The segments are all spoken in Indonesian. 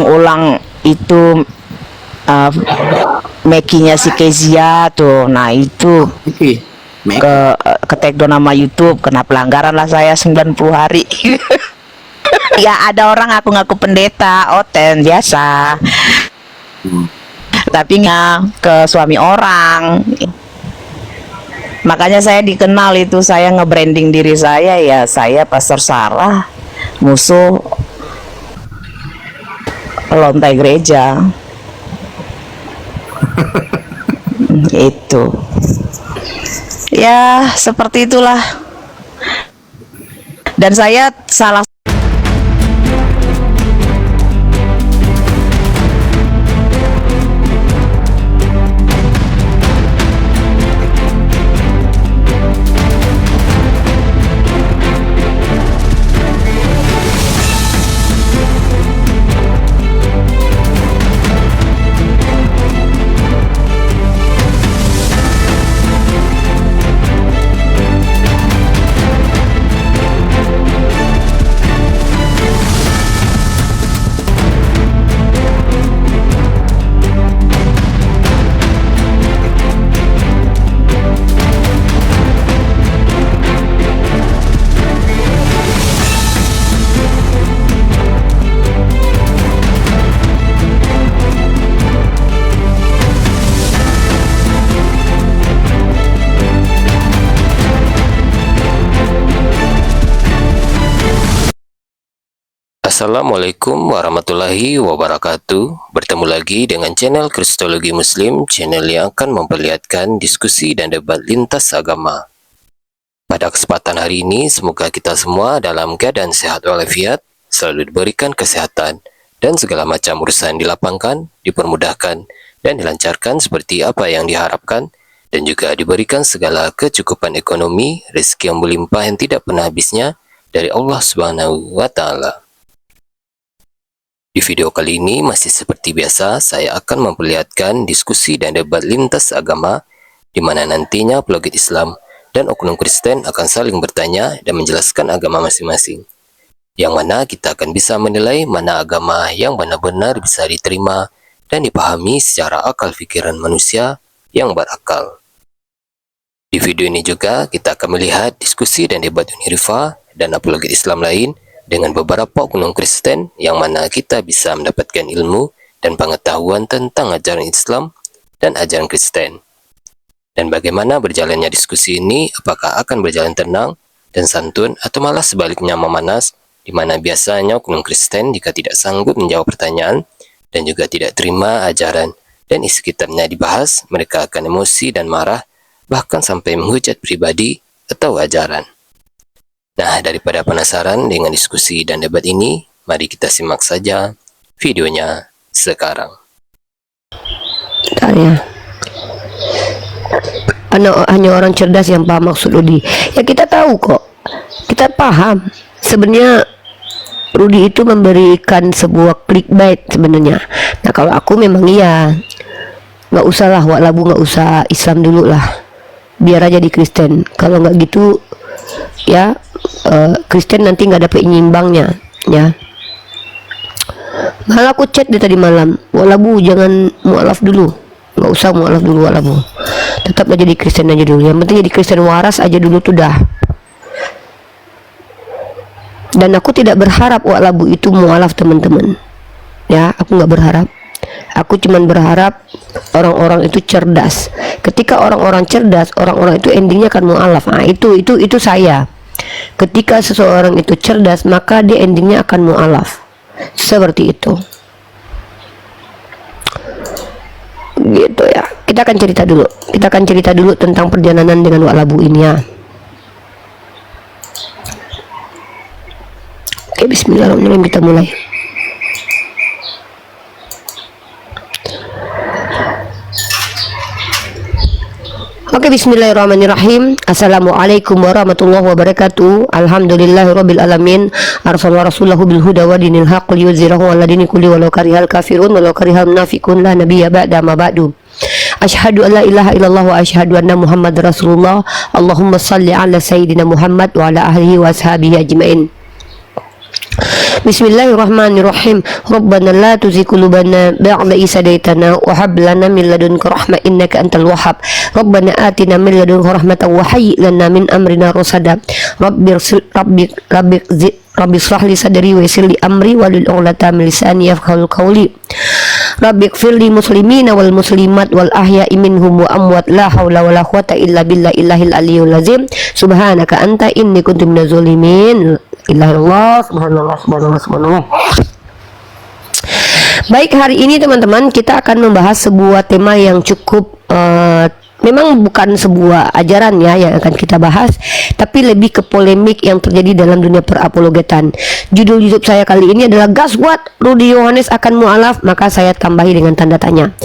ulang itu uh, Mekinya si Kezia tuh. Nah itu Oke. ke take down nama YouTube, kena pelanggaran lah saya 90 hari. Ya ada orang ngaku pendeta, oten biasa. Tapi nggak ke suami orang. Makanya saya dikenal itu, saya nge-branding diri saya ya, saya Pastor Sarah, musuh lontai gereja. Itu ya seperti itulah. Dan saya salah. Assalamualaikum warahmatullahi wabarakatuh. Bertemu lagi dengan channel Kristologi Muslim, channel yang akan memperlihatkan diskusi dan debat lintas agama. Pada kesempatan hari ini, semoga kita semua dalam keadaan sehat walafiat, selalu diberikan kesehatan, dan segala macam urusan dilapangkan, dipermudahkan, dan dilancarkan seperti apa yang diharapkan, dan juga diberikan segala kecukupan ekonomi, rezeki yang melimpah yang tidak pernah habisnya dari Allah Subhanahu wa Ta'ala. Di video kali ini masih seperti biasa, saya akan memperlihatkan diskusi dan debat lintas agama, di mana nantinya apologet Islam dan oknum Kristen akan saling bertanya dan menjelaskan agama masing-masing. Yang mana kita akan bisa menilai mana agama yang benar-benar bisa diterima dan dipahami secara akal pikiran manusia yang berakal. Di video ini juga kita akan melihat diskusi dan debat Unirifa dan apologet Islam lain dengan beberapa oknum Kristen, yang mana kita bisa mendapatkan ilmu dan pengetahuan tentang ajaran Islam dan ajaran Kristen. Dan bagaimana berjalannya diskusi ini, apakah akan berjalan tenang dan santun atau malah sebaliknya memanas, di mana biasanya oknum Kristen jika tidak sanggup menjawab pertanyaan dan juga tidak terima ajaran dan isi kitabnya dibahas, mereka akan emosi dan marah, bahkan sampai menghujat pribadi atau ajaran. Nah, daripada penasaran dengan diskusi dan debat ini, mari kita simak saja videonya sekarang. Ya. Hanya orang cerdas yang paham maksud Rudi. Ya kita tahu kok, kita paham. Sebenarnya Rudi itu memberikan sebuah clickbait sebenarnya. Nah kalau aku memang iya, nggak usah lah wak labu, nggak usah Islam dulu lah, biar aja di Kristen. Kalau nggak gitu ya Kristen nanti nggak dapet nyimbangnya ya. Malah aku chat dia tadi malam, walabu jangan mualaf dulu, nggak usah mualaf dulu walabu, tetap aja di Kristen aja dulu, yang penting jadi Kristen waras aja dulu tuh dah. Dan aku tidak berharap walabu itu mualaf teman-teman ya, aku nggak berharap. Aku cuman berharap orang-orang itu cerdas. Ketika orang-orang cerdas, orang-orang itu endingnya akan mualaf. Nah itu saya. Ketika seseorang itu cerdas, maka dia endingnya akan mualaf. Seperti itu. Gitu ya. Kita akan cerita dulu tentang perjalanan dengan walabu ini ya. Oke, bismillahirrahmanirrahim, kita mulai. Oke, bismillahirrahmanirrahim. Assalamualaikum warahmatullahi wabarakatuh. Alhamdulillahirabbil alamin. Arsala rasulahu bil huda wa dinil haqq liyuzhirahu 'ala dini kulli walau karihal kafirun walau karihal munafiqun la nabiyya ba'da ma ba'du. Asyhadu an la ilaha illallah wa asyhadu anna Muhammadar Rasulullah. Allahumma shalli 'ala sayyidina Muhammad wa 'ala ahlihi wa ashabihi ajmain. Bismillahirrahmanirrahim. Rabbana la tuzigh qulubana ba'da idh hadaitana wa hab lana min ladunka rahmah innaka antal wahhab. Rabbana atina min ladunka rahmatan wa hayyi lana min amrina rasada. Rabbi shrah li sadri wa yassir li amri wahlul 'uqdatam min lisani yafqahu qawli. Rabbi ighfir li muslimina wal muslimat wal ahya'i minhum wa amwat la haula wala quwwata illa billahil aliyyil azim. Subhanaka anta inni kuntu minaz zalimin. Illallah, subhanallah. Baik, hari ini teman-teman kita akan membahas sebuah tema yang cukup memang bukan sebuah ajaran ya yang akan kita bahas, tapi lebih ke polemik yang terjadi dalam dunia perapologetan. Judul YouTube saya kali ini adalah Gas What Rudy Yohanes akan mualaf, maka saya tambahi dengan tanda tanya.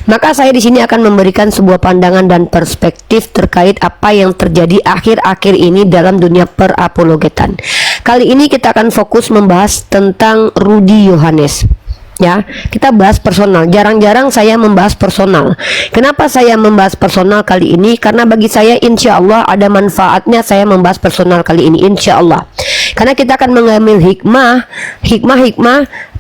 Maka saya di sini akan memberikan sebuah pandangan dan perspektif terkait apa yang terjadi akhir-akhir ini dalam dunia perapologetan. Kali ini kita akan fokus membahas tentang Rudy Yohanes. Ya, kita bahas personal. Jarang-jarang saya membahas personal. Kenapa saya membahas personal kali ini? Karena bagi saya insya Allah ada manfaatnya saya membahas personal kali ini, insya Allah. Karena kita akan mengambil hikmah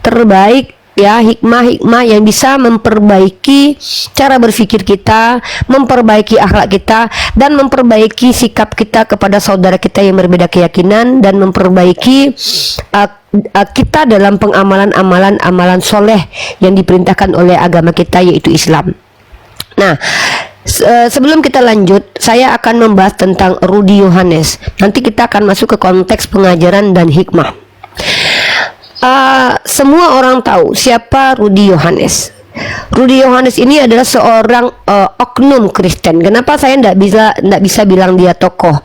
terbaik, ya, hikmah yang bisa memperbaiki cara berpikir kita, memperbaiki akhlak kita, dan memperbaiki sikap kita kepada saudara kita yang berbeda keyakinan, dan memperbaiki kita dalam amalan soleh yang diperintahkan oleh agama kita, yaitu Islam. Nah, sebelum kita lanjut, saya akan membahas tentang Rudy Yohanes. Nanti kita akan masuk ke konteks pengajaran dan hikmah. Semua orang tahu siapa Rudy Yohanes. Rudy Yohanes ini adalah seorang oknum Kristen. Kenapa saya tidak bisa bilang dia tokoh?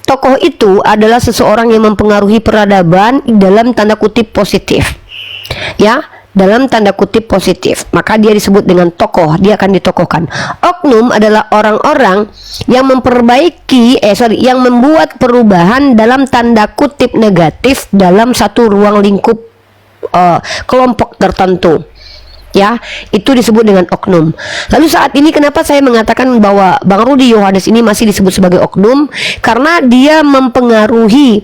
Tokoh itu adalah seseorang yang mempengaruhi peradaban dalam tanda kutip positif, ya, dalam tanda kutip positif. Maka dia disebut dengan tokoh, dia akan ditokohkan. Oknum adalah orang-orang yang yang membuat perubahan dalam tanda kutip negatif dalam satu ruang lingkup kelompok tertentu. Ya, itu disebut dengan oknum. Lalu saat ini kenapa saya mengatakan bahwa Bang Rudy Yohanes ini masih disebut sebagai oknum? Karena dia mempengaruhi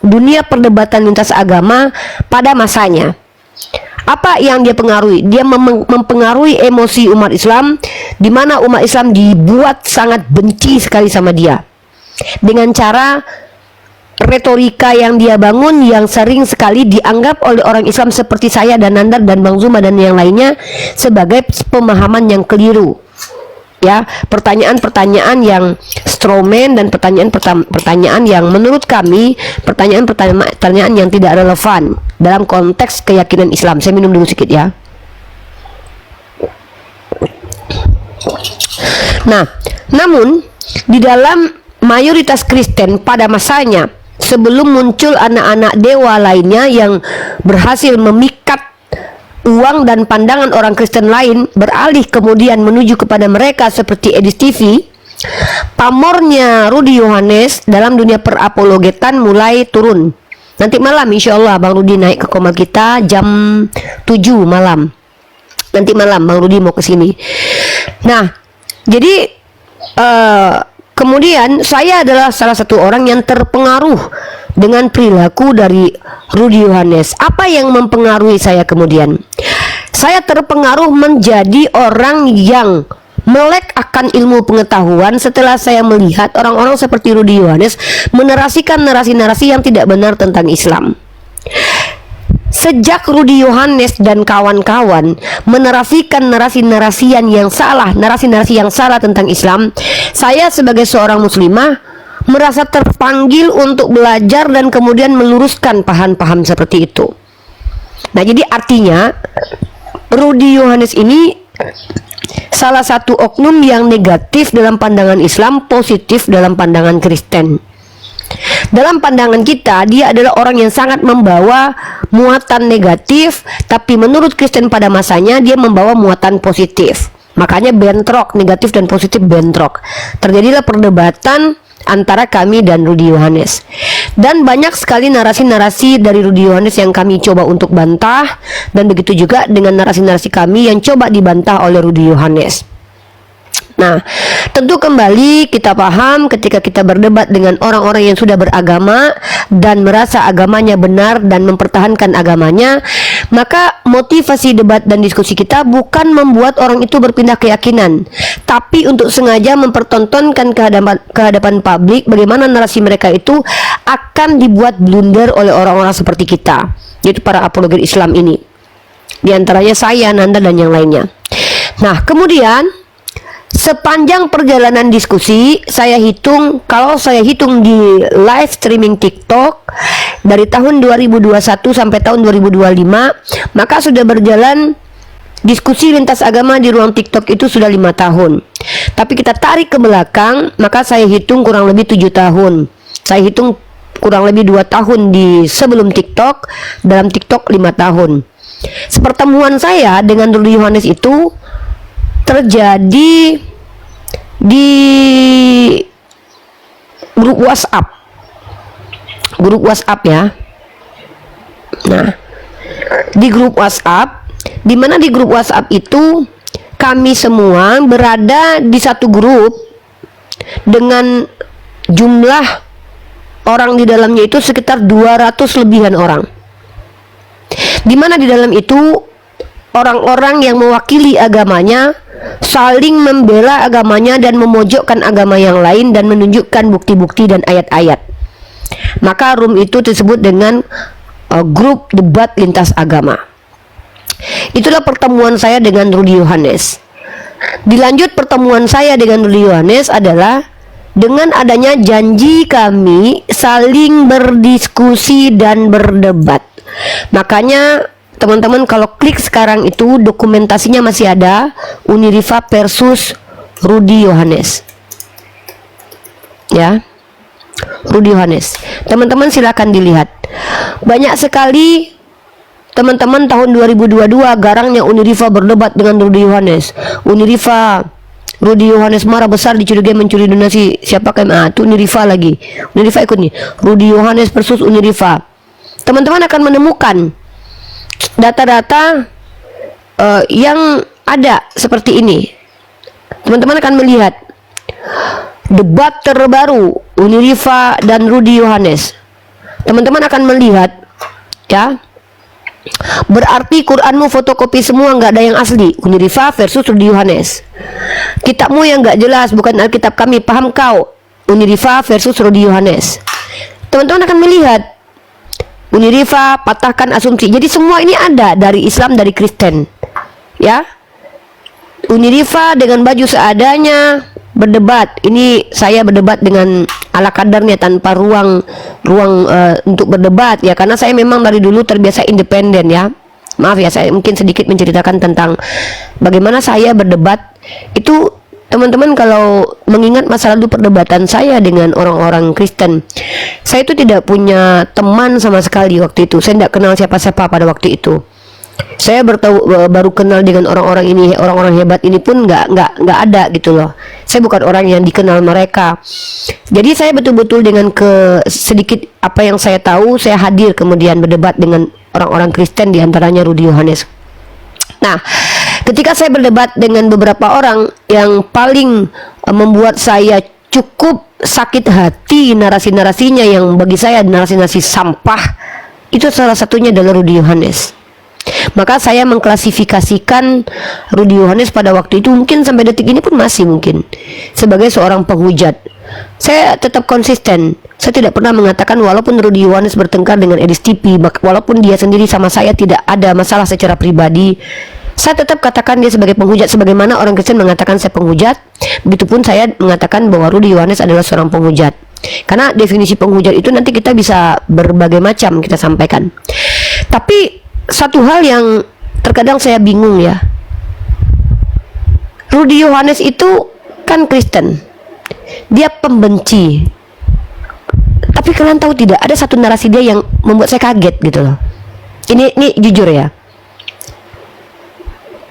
dunia perdebatan lintas agama pada masanya. Apa yang dia pengaruhi? Dia mempengaruhi emosi umat Islam, di mana umat Islam dibuat sangat benci sekali sama dia dengan cara retorika yang dia bangun, yang sering sekali dianggap oleh orang Islam seperti saya dan Nandar dan Bang Zuma dan yang lainnya sebagai pemahaman yang keliru. Ya, pertanyaan-pertanyaan yang strawman dan pertanyaan-pertanyaan yang menurut kami pertanyaan-pertanyaan yang tidak relevan dalam konteks keyakinan Islam. Saya minum dulu sedikit ya. Nah, namun di dalam mayoritas Kristen pada masanya, sebelum muncul anak-anak dewa lainnya yang berhasil memikat uang dan pandangan orang Kristen lain beralih kemudian menuju kepada mereka seperti Edis TV, pamornya Rudy Yohanes dalam dunia perapologetan mulai turun. Nanti malam insya Allah Bang Rudy naik ke Komal kita jam 7 malam. Nanti malam Bang Rudy mau ke sini. Nah, jadi kemudian saya adalah salah satu orang yang terpengaruh dengan perilaku dari Rudy Yohanes. Apa yang mempengaruhi saya kemudian? Saya terpengaruh menjadi orang yang melek akan ilmu pengetahuan setelah saya melihat orang-orang seperti Rudy Yohanes menerasikan narasi-narasi yang tidak benar tentang Islam. Sejak Rudy Yohanes dan kawan-kawan menerasikan narasi-narasi yang salah tentang Islam, saya sebagai seorang muslimah merasa terpanggil untuk belajar dan kemudian meluruskan paham-paham seperti itu. Nah, jadi artinya Rudy Yohanes ini salah satu oknum yang negatif dalam pandangan Islam, positif dalam pandangan Kristen. Dalam pandangan kita, dia adalah orang yang sangat membawa muatan negatif, tapi menurut Kristen pada masanya dia membawa muatan positif. Makanya bentrok, negatif dan positif bentrok. Terjadilah perdebatan antara kami dan Rudy Yohanes. Dan banyak sekali narasi-narasi dari Rudy Yohanes yang kami coba untuk bantah, dan begitu juga dengan narasi-narasi kami yang coba dibantah oleh Rudy Yohanes. Nah, tentu kembali kita paham ketika kita berdebat dengan orang-orang yang sudah beragama dan merasa agamanya benar dan mempertahankan agamanya, maka motivasi debat dan diskusi kita bukan membuat orang itu berpindah keyakinan, tapi untuk sengaja mempertontonkan kehadapan publik bagaimana narasi mereka itu akan dibuat blunder oleh orang-orang seperti kita, yaitu para apologet Islam ini. Di antaranya saya, Nanda, dan yang lainnya. Nah, kemudian sepanjang perjalanan diskusi, kalau saya hitung di live streaming TikTok dari tahun 2021 sampai tahun 2025, maka sudah berjalan diskusi lintas agama di ruang TikTok itu sudah 5 tahun. Tapi kita tarik ke belakang, maka saya hitung kurang lebih 7 tahun. Saya hitung kurang lebih 2 tahun sebelum TikTok, dalam TikTok 5 tahun. Sepertemuan saya dengan Rudy Yohanes itu terjadi di grup WhatsApp ya. Nah, di grup WhatsApp, di mana di grup WhatsApp itu kami semua berada di satu grup dengan jumlah orang di dalamnya itu sekitar 200 lebihan orang. Di mana di dalam itu orang-orang yang mewakili agamanya saling membela agamanya dan memojokkan agama yang lain dan menunjukkan bukti-bukti dan ayat-ayat. Maka room itu disebut dengan grup debat lintas agama. Itulah pertemuan saya dengan Rudy Yohanes. Dilanjut pertemuan saya dengan Rudy Yohanes adalah dengan adanya janji kami saling berdiskusi dan berdebat. Makanya teman-teman kalau klik sekarang itu dokumentasinya masih ada, Unirifa versus Rudy Yohanes. Ya. Rudy Yohanes. Teman-teman silakan dilihat. Banyak sekali teman-teman tahun 2022 garangnya Unirifa berdebat dengan Rudy Yohanes. Rudy Yohanes marah besar dicurigai mencuri donasi. Siapa itu Unirifa lagi. Unirifa ikut nih. Rudy Yohanes versus Unirifa. Teman-teman akan menemukan data-data yang ada seperti ini. Teman-teman akan melihat debat terbaru Unirifa dan Rudy Yohanes. Teman-teman akan melihat, ya, berarti Quranmu fotokopi semua, nggak ada yang asli. Unirifa versus Rudy Yohanes. Kitabmu yang nggak jelas, bukan Alkitab kami, paham kau? Unirifa versus Rudy Yohanes. Teman-teman akan melihat Unirifa patahkan asumsi. Jadi semua ini ada dari Islam, dari Kristen, ya. Unirifa dengan baju seadanya berdebat. Ini saya berdebat dengan ala kadarnya tanpa ruang untuk berdebat ya, karena saya memang dari dulu terbiasa independen ya. Maaf ya, saya mungkin sedikit menceritakan tentang bagaimana saya berdebat. Itu teman-teman kalau mengingat masa lalu perdebatan saya dengan orang-orang Kristen, saya itu tidak punya teman sama sekali waktu itu. Saya tidak kenal siapa-siapa pada waktu itu. Saya baru kenal dengan orang-orang ini, orang-orang hebat ini pun nggak ada gitu loh. Saya bukan orang yang dikenal mereka. Jadi saya betul-betul dengan sedikit apa yang saya tahu, saya hadir kemudian berdebat dengan orang-orang Kristen, diantaranya Rudy Yohanes. Nah, ketika saya berdebat dengan beberapa orang yang paling membuat saya cukup sakit hati narasi-narasinya yang bagi saya narasi-narasi sampah, itu salah satunya adalah Rudy Yohanes. Maka saya mengklasifikasikan Rudy Yohanes pada waktu itu, mungkin sampai detik ini pun masih mungkin, sebagai seorang penghujat. Saya tetap konsisten. Saya tidak pernah mengatakan walaupun Rudy Yohanes bertengkar dengan Edis TV, walaupun dia sendiri sama saya tidak ada masalah secara pribadi, saya tetap katakan dia sebagai penghujat. Sebagaimana orang Kristen mengatakan saya penghujat, begitupun saya mengatakan bahwa Rudy Yohanes adalah seorang penghujat. Karena definisi penghujat itu nanti kita bisa berbagai macam kita sampaikan. Tapi satu hal yang terkadang saya bingung ya, Rudy Yohanes itu kan Kristen, dia pembenci. Tapi kalian tahu tidak, ada satu narasi dia yang membuat saya kaget gitu loh. Ini jujur ya.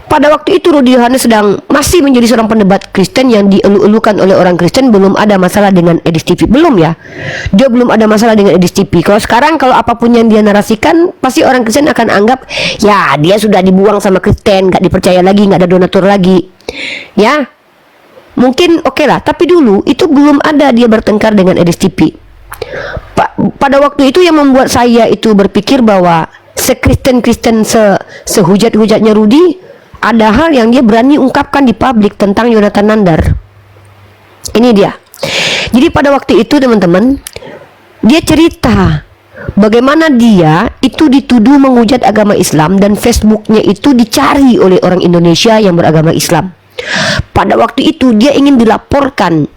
Pada waktu itu Rudy Yohanes masih menjadi seorang pendebat Kristen yang dielu-elukan oleh orang Kristen, belum ada masalah dengan Edis TV, belum ya. Dia belum ada masalah dengan Edis TV. Kalau sekarang kalau apapun yang dia narasikan, pasti orang Kristen akan anggap ya dia sudah dibuang sama Kristen, nggak dipercaya lagi, nggak ada donatur lagi, ya. Mungkin oke lah, tapi dulu itu belum ada dia bertengkar dengan Edis TV. Pada waktu itu yang membuat saya itu berpikir bahwa sekristen-kristen sehujat-hujatnya Rudi, ada hal yang dia berani ungkapkan di publik tentang Yonatan Nandar. Ini dia. Jadi pada waktu itu teman-teman, dia cerita bagaimana dia itu dituduh menghujat agama Islam dan Facebooknya itu dicari oleh orang Indonesia yang beragama Islam. Pada waktu itu dia ingin dilaporkan.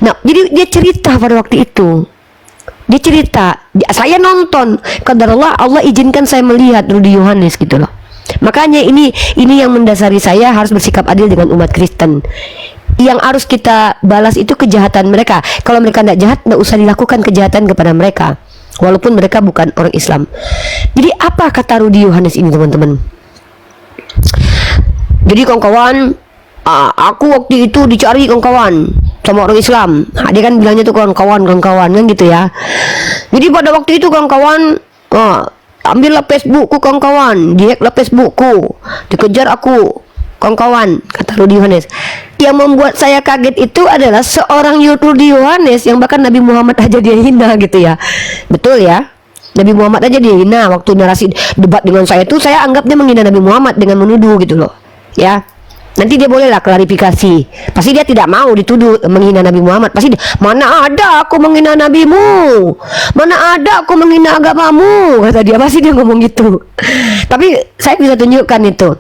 Nah, jadi dia cerita pada waktu itu. Dia cerita, saya nonton, qadarullah Allah izinkan saya melihat Rudi Yohanes gitu loh. Makanya ini yang mendasari saya harus bersikap adil dengan umat Kristen. Yang harus kita balas itu kejahatan mereka. Kalau mereka tidak jahat, tidak usah dilakukan kejahatan kepada mereka, walaupun mereka bukan orang Islam. Jadi apa kata Rudi Yohanes ini teman-teman? Jadi kawan-kawan, aku waktu itu dicari kawan-kawan sama orang Islam. Dia kan bilangnya tuh kawan-kawan kan gitu ya. Jadi pada waktu itu kawan-kawan, ambillah Facebookku kawan-kawan, dihacklah Facebookku, dikejar aku kawan-kawan, kata Rudi Yohanes. Yang membuat saya kaget itu adalah seorang Rudi Yohanes yang bahkan Nabi Muhammad aja dia hina gitu ya. Betul ya, Nabi Muhammad aja dia hina. Waktu narasi debat dengan saya itu, saya anggap dia menghina Nabi Muhammad dengan menuduh gitu loh ya. Nanti dia bolehlah klarifikasi. Pasti dia tidak mau dituduh menghina Nabi Muhammad. Pasti dia, mana ada aku menghina nabimu, mana ada aku menghina agamamu, kata dia. Pasti dia ngomong gitu. Tapi saya bisa tunjukkan itu.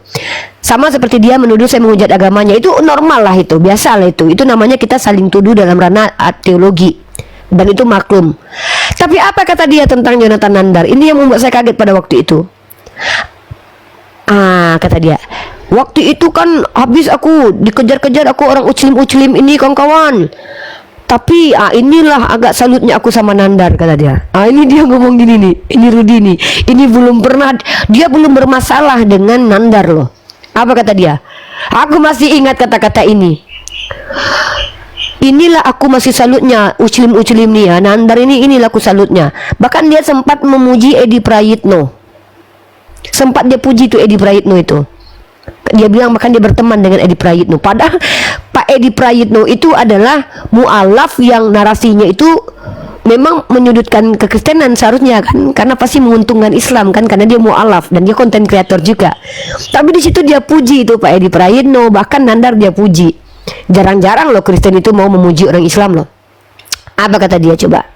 Sama seperti dia menuduh saya menghujat agamanya. Itu normal lah, itu biasa lah, itu namanya kita saling tuduh dalam ranah teologi, dan itu maklum. Tapi apa kata dia tentang Yonatan Nandar? Ini yang membuat saya kaget pada waktu itu. Kata dia, waktu itu kan habis aku dikejar-kejar, aku orang uclim ini kawan-kawan. Tapi inilah agak salutnya aku sama Nandar, kata dia. Ini dia ngomong gini nih, ini Rudi nih. Ini dia belum bermasalah dengan Nandar loh. Apa kata dia? Aku masih ingat kata-kata ini. Inilah aku masih salutnya uclim nih ya, Nandar inilah aku salutnya. Bahkan dia sempat memuji Edi Prayitno. Sempat dia puji tuh Edi Prayitno itu. Dia bilang bahkan dia berteman dengan Edi Prayitno. Padahal Pak Edi Prayitno itu adalah mu'alaf yang narasinya itu memang menyudutkan kekristenan seharusnya kan, karena pasti menguntungkan Islam kan, karena dia mu'alaf dan dia konten kreator juga. Tapi di situ dia puji itu Pak Edi Prayitno, bahkan Nandar dia puji. Jarang-jarang loh Kristen itu mau memuji orang Islam loh. Apa kata dia coba?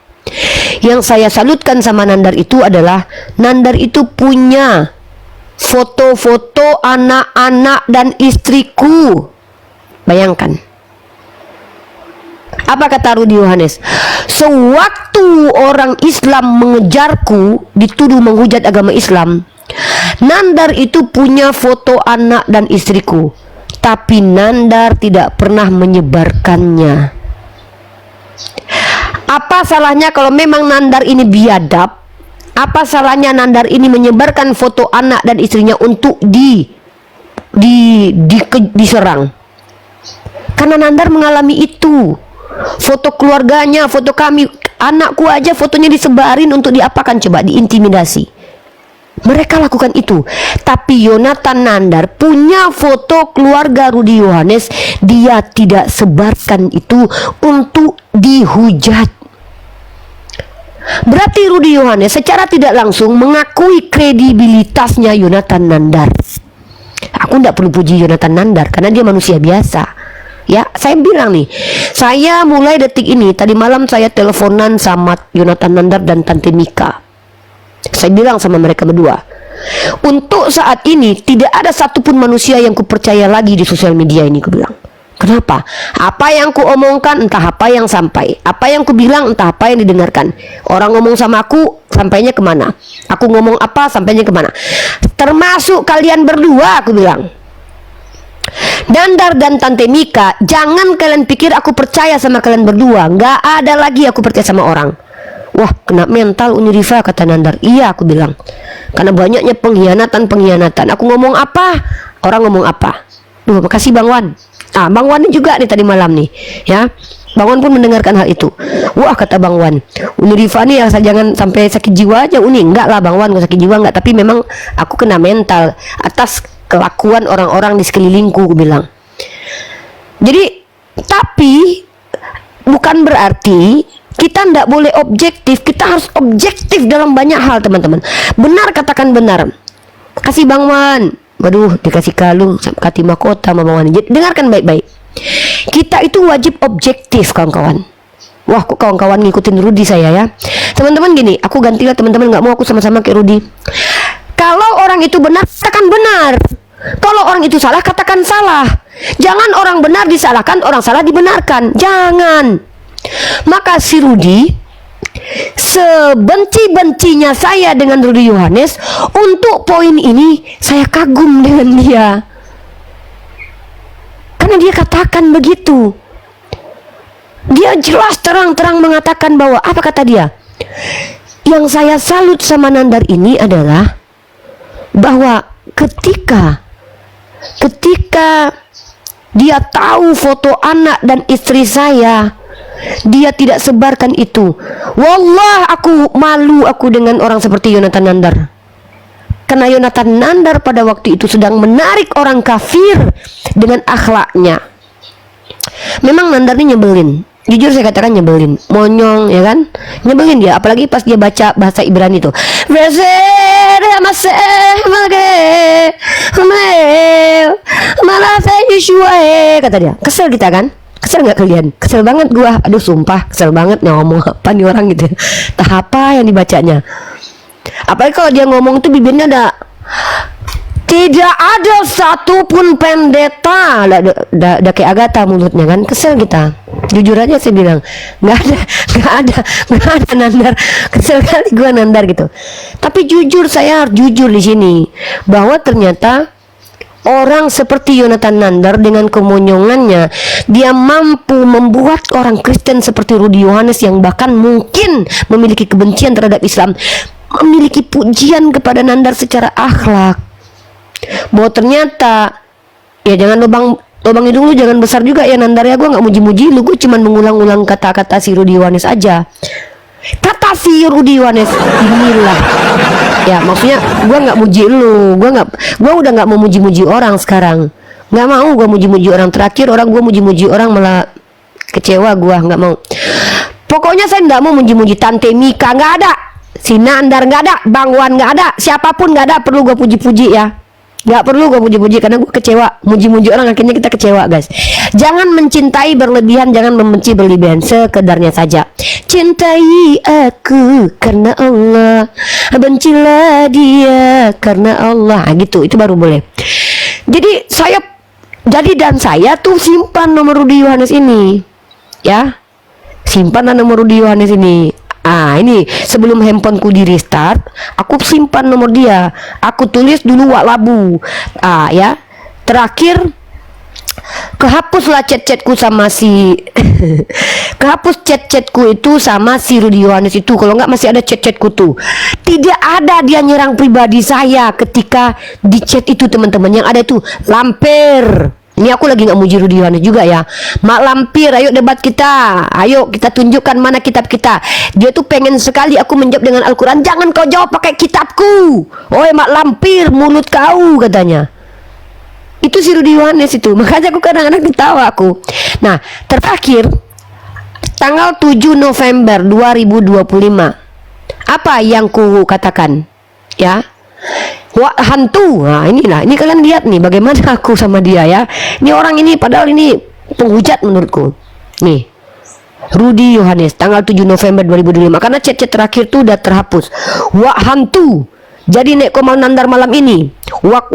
Yang saya salutkan sama Nandar itu adalah Nandar itu punya foto-foto anak-anak dan istriku. Bayangkan. Apa kata Rudi Yohanes? Sewaktu orang Islam mengejarku, dituduh menghujat agama Islam, Nandar itu punya foto anak dan istriku, tapi Nandar tidak pernah menyebarkannya. Apa salahnya kalau memang Nandar ini biadab? Apa salahnya Nandar ini menyebarkan foto anak dan istrinya untuk diserang? Karena Nandar mengalami itu. Foto keluarganya, foto kami, anakku aja fotonya disebarin untuk diapakan coba? Diintimidasi. Mereka lakukan itu. Tapi Yonatan Nandar punya foto keluarga Rudi Yohanes, dia tidak sebarkan itu untuk dihujat. Berarti Rudi Yohanes secara tidak langsung mengakui kredibilitasnya Yonatan Nandar. Aku tidak perlu puji Yonatan Nandar karena dia manusia biasa. Ya, saya bilang nih, saya mulai detik ini, tadi malam saya teleponan sama Yonatan Nandar dan Tante Mika. Saya bilang sama mereka berdua, untuk saat ini tidak ada satupun manusia yang kupercaya lagi di sosial media ini, aku bilang. Kenapa? Apa yang ku omongkan entah apa yang sampai, apa yang ku bilang entah apa yang didengarkan. Orang ngomong sama aku, sampainya kemana? Aku ngomong apa, sampainya kemana? Termasuk kalian berdua, aku bilang. Nandar dan Tante Mika, jangan kalian pikir aku percaya sama kalian berdua. Nggak ada lagi aku percaya sama orang. Wah, kena mental Uniriva, kata Nandar. Iya, aku bilang, karena banyaknya pengkhianatan. Aku ngomong apa, orang ngomong apa. Duh, makasih Bang Wan. Bang Wan ini juga nih tadi malam nih, ya. Bang Wan pun mendengarkan hal itu. Wah, kata Bang Wan, Uniriva nih jangan sampai sakit jiwa aja. Enggak lah Bang Wan, gak sakit jiwa enggak. Tapi memang aku kena mental atas kelakuan orang-orang di sekelilingku, aku bilang. Jadi Tapi bukan berarti kita tidak boleh objektif. Kita harus objektif dalam banyak hal, teman-teman. Benar, katakan benar. Kasih Bang Wan, waduh, dikasih kalung kati mahkota sama Bang Wan. Dengarkan baik-baik. Kita itu wajib objektif, kawan-kawan. Wah, kok kawan-kawan ngikutin Rudi saya ya. Teman-teman gini, aku gantilah teman-teman, nggak mau aku sama-sama kayak Rudi. Kalau orang itu benar, katakan benar. Kalau orang itu salah, katakan salah. Jangan orang benar disalahkan, orang salah dibenarkan. Jangan. Maka si Rudi, sebenci-bencinya saya dengan Rudi Yohanes, untuk poin ini saya kagum dengan dia. Karena dia katakan begitu. Dia jelas terang-terang mengatakan bahwa, apa kata dia? Yang saya salut sama Nandar ini adalah bahwa ketika dia tahu foto anak dan istri saya, dia tidak sebarkan itu. Wallah, aku malu aku dengan orang seperti Yonatan Nandar. Karena Yonatan Nandar pada waktu itu sedang menarik orang kafir dengan akhlaknya. Memang Nandar ini nyebelin. Jujur saya katakan nyebelin, monyong ya kan, nyebelin dia. Apalagi pas dia baca bahasa Ibrani itu, kata dia. Kesel kita kan? Kesel nggak kalian? Kesel banget gua. Aduh sumpah, kesel banget nih, ngomong apa nih orang gitu. Entah apa yang dibacanya. Apalagi kalau dia ngomong tuh bibirnya tidak ada satupun pendeta, ada kayak Agatha mulutnya kan. Kesel kita. Jujur aja saya bilang, nggak ada Nandar. Kesel kali gua Nandar gitu. Tapi jujur, saya harus jujur di sini bahwa ternyata orang seperti Yonatan Nandar dengan kemonyongannya, dia mampu membuat orang Kristen seperti Rudi Yohanes yang bahkan mungkin memiliki kebencian terhadap Islam, memiliki pujian kepada Nandar secara akhlak. Bahwa ternyata, ya jangan lubang hidung lu jangan besar juga ya Nandar ya. Gue nggak muji-muji lu, gue cuma mengulang-ulang kata-kata si Rudi Yohanes aja. Kata si Rudi Yohanes inilah, ya maksudnya gue nggak muji lu, gue udah nggak mau muji-muji orang sekarang. Nggak mau gue muji-muji orang. Terakhir orang gue muji-muji orang malah kecewa, gue nggak mau. Pokoknya saya nggak mau muji-muji Tante Mika, nggak ada. Si Nandar nggak ada, Bang Wan nggak ada, siapapun nggak ada perlu gue puji-puji ya. Nggak perlu gue puji-puji karena gue kecewa. Muji-muji orang akhirnya kita kecewa, guys. Jangan mencintai berlebihan, jangan membenci berlebihan. Sekedarnya saja. Cintai aku karena Allah, bencilah dia karena Allah. Nah, gitu, itu baru boleh. Jadi saya tuh simpan nomor Rudi Yohanes ini, ya. Simpan nomor Rudi Yohanes ini. Ini sebelum handphoneku di restart, aku simpan nomor dia. Aku tulis dulu Wak Labu. Ya. Terakhir kehapuslah chat-chatku sama si kehapus chat-chatku itu sama si Rudi Yohanes itu. Kalau nggak masih ada chat-chatku tuh. Tidak ada dia nyerang pribadi saya ketika di chat itu, teman-teman. Yang ada itu lampir. Ini aku lagi nggak muji Rudi Yohanes juga ya. Mak Lampir, ayo debat kita. Ayo kita tunjukkan mana kitab kita. Dia tuh pengen sekali aku menjawab dengan Al-Quran. Jangan kau jawab pakai kitabku. Oi Mak Lampir, mulut kau, katanya. Itu si Rudi Yohanes itu. Makanya aku kadang-kadang ketawa aku. Nah, terakhir tanggal 7 November 2025. Apa yang ku katakan? Ya. Wah, hantu. Nah, inilah. Ini kalian lihat nih bagaimana aku sama dia ya. Ini orang ini padahal ini penghujat menurutku. Nih. Rudi Yohanes tanggal 7 November 2025. Karena chat-chat terakhir tuh udah terhapus. Wah, hantu. Jadi nek komang Nandar malam ini. Wak.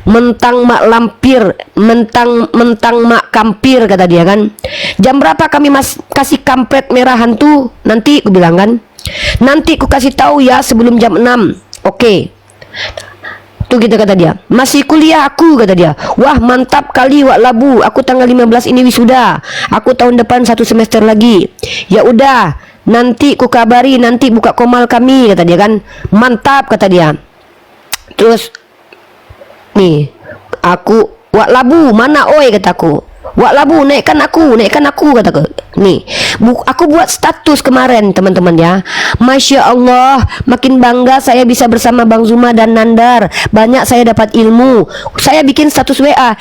Mentang mak lampir, mentang mak kampir, kata dia kan. Jam berapa kami kasih kampret merah hantu? Nanti aku bilang kan. Nanti aku kasih tahu ya sebelum jam 6. Oke. Tuh gitu kata dia. Masih kuliah aku, kata dia. Wah, mantap kali Wak Labu. Aku tanggal 15 ini wisuda. Aku tahun depan 1 semester lagi. Ya udah, nanti ku kabari, nanti buka komal kami, kata dia kan. Mantap, kata dia. Terus nih, aku Wak Labu mana oi, kataku. Wak Labu naikkan aku, kataku. Nih, aku buat status kemarin, teman-teman ya. Masya Allah, makin bangga saya bisa bersama Bang Zuma dan Nandar. Banyak saya dapat ilmu. Saya bikin status WA.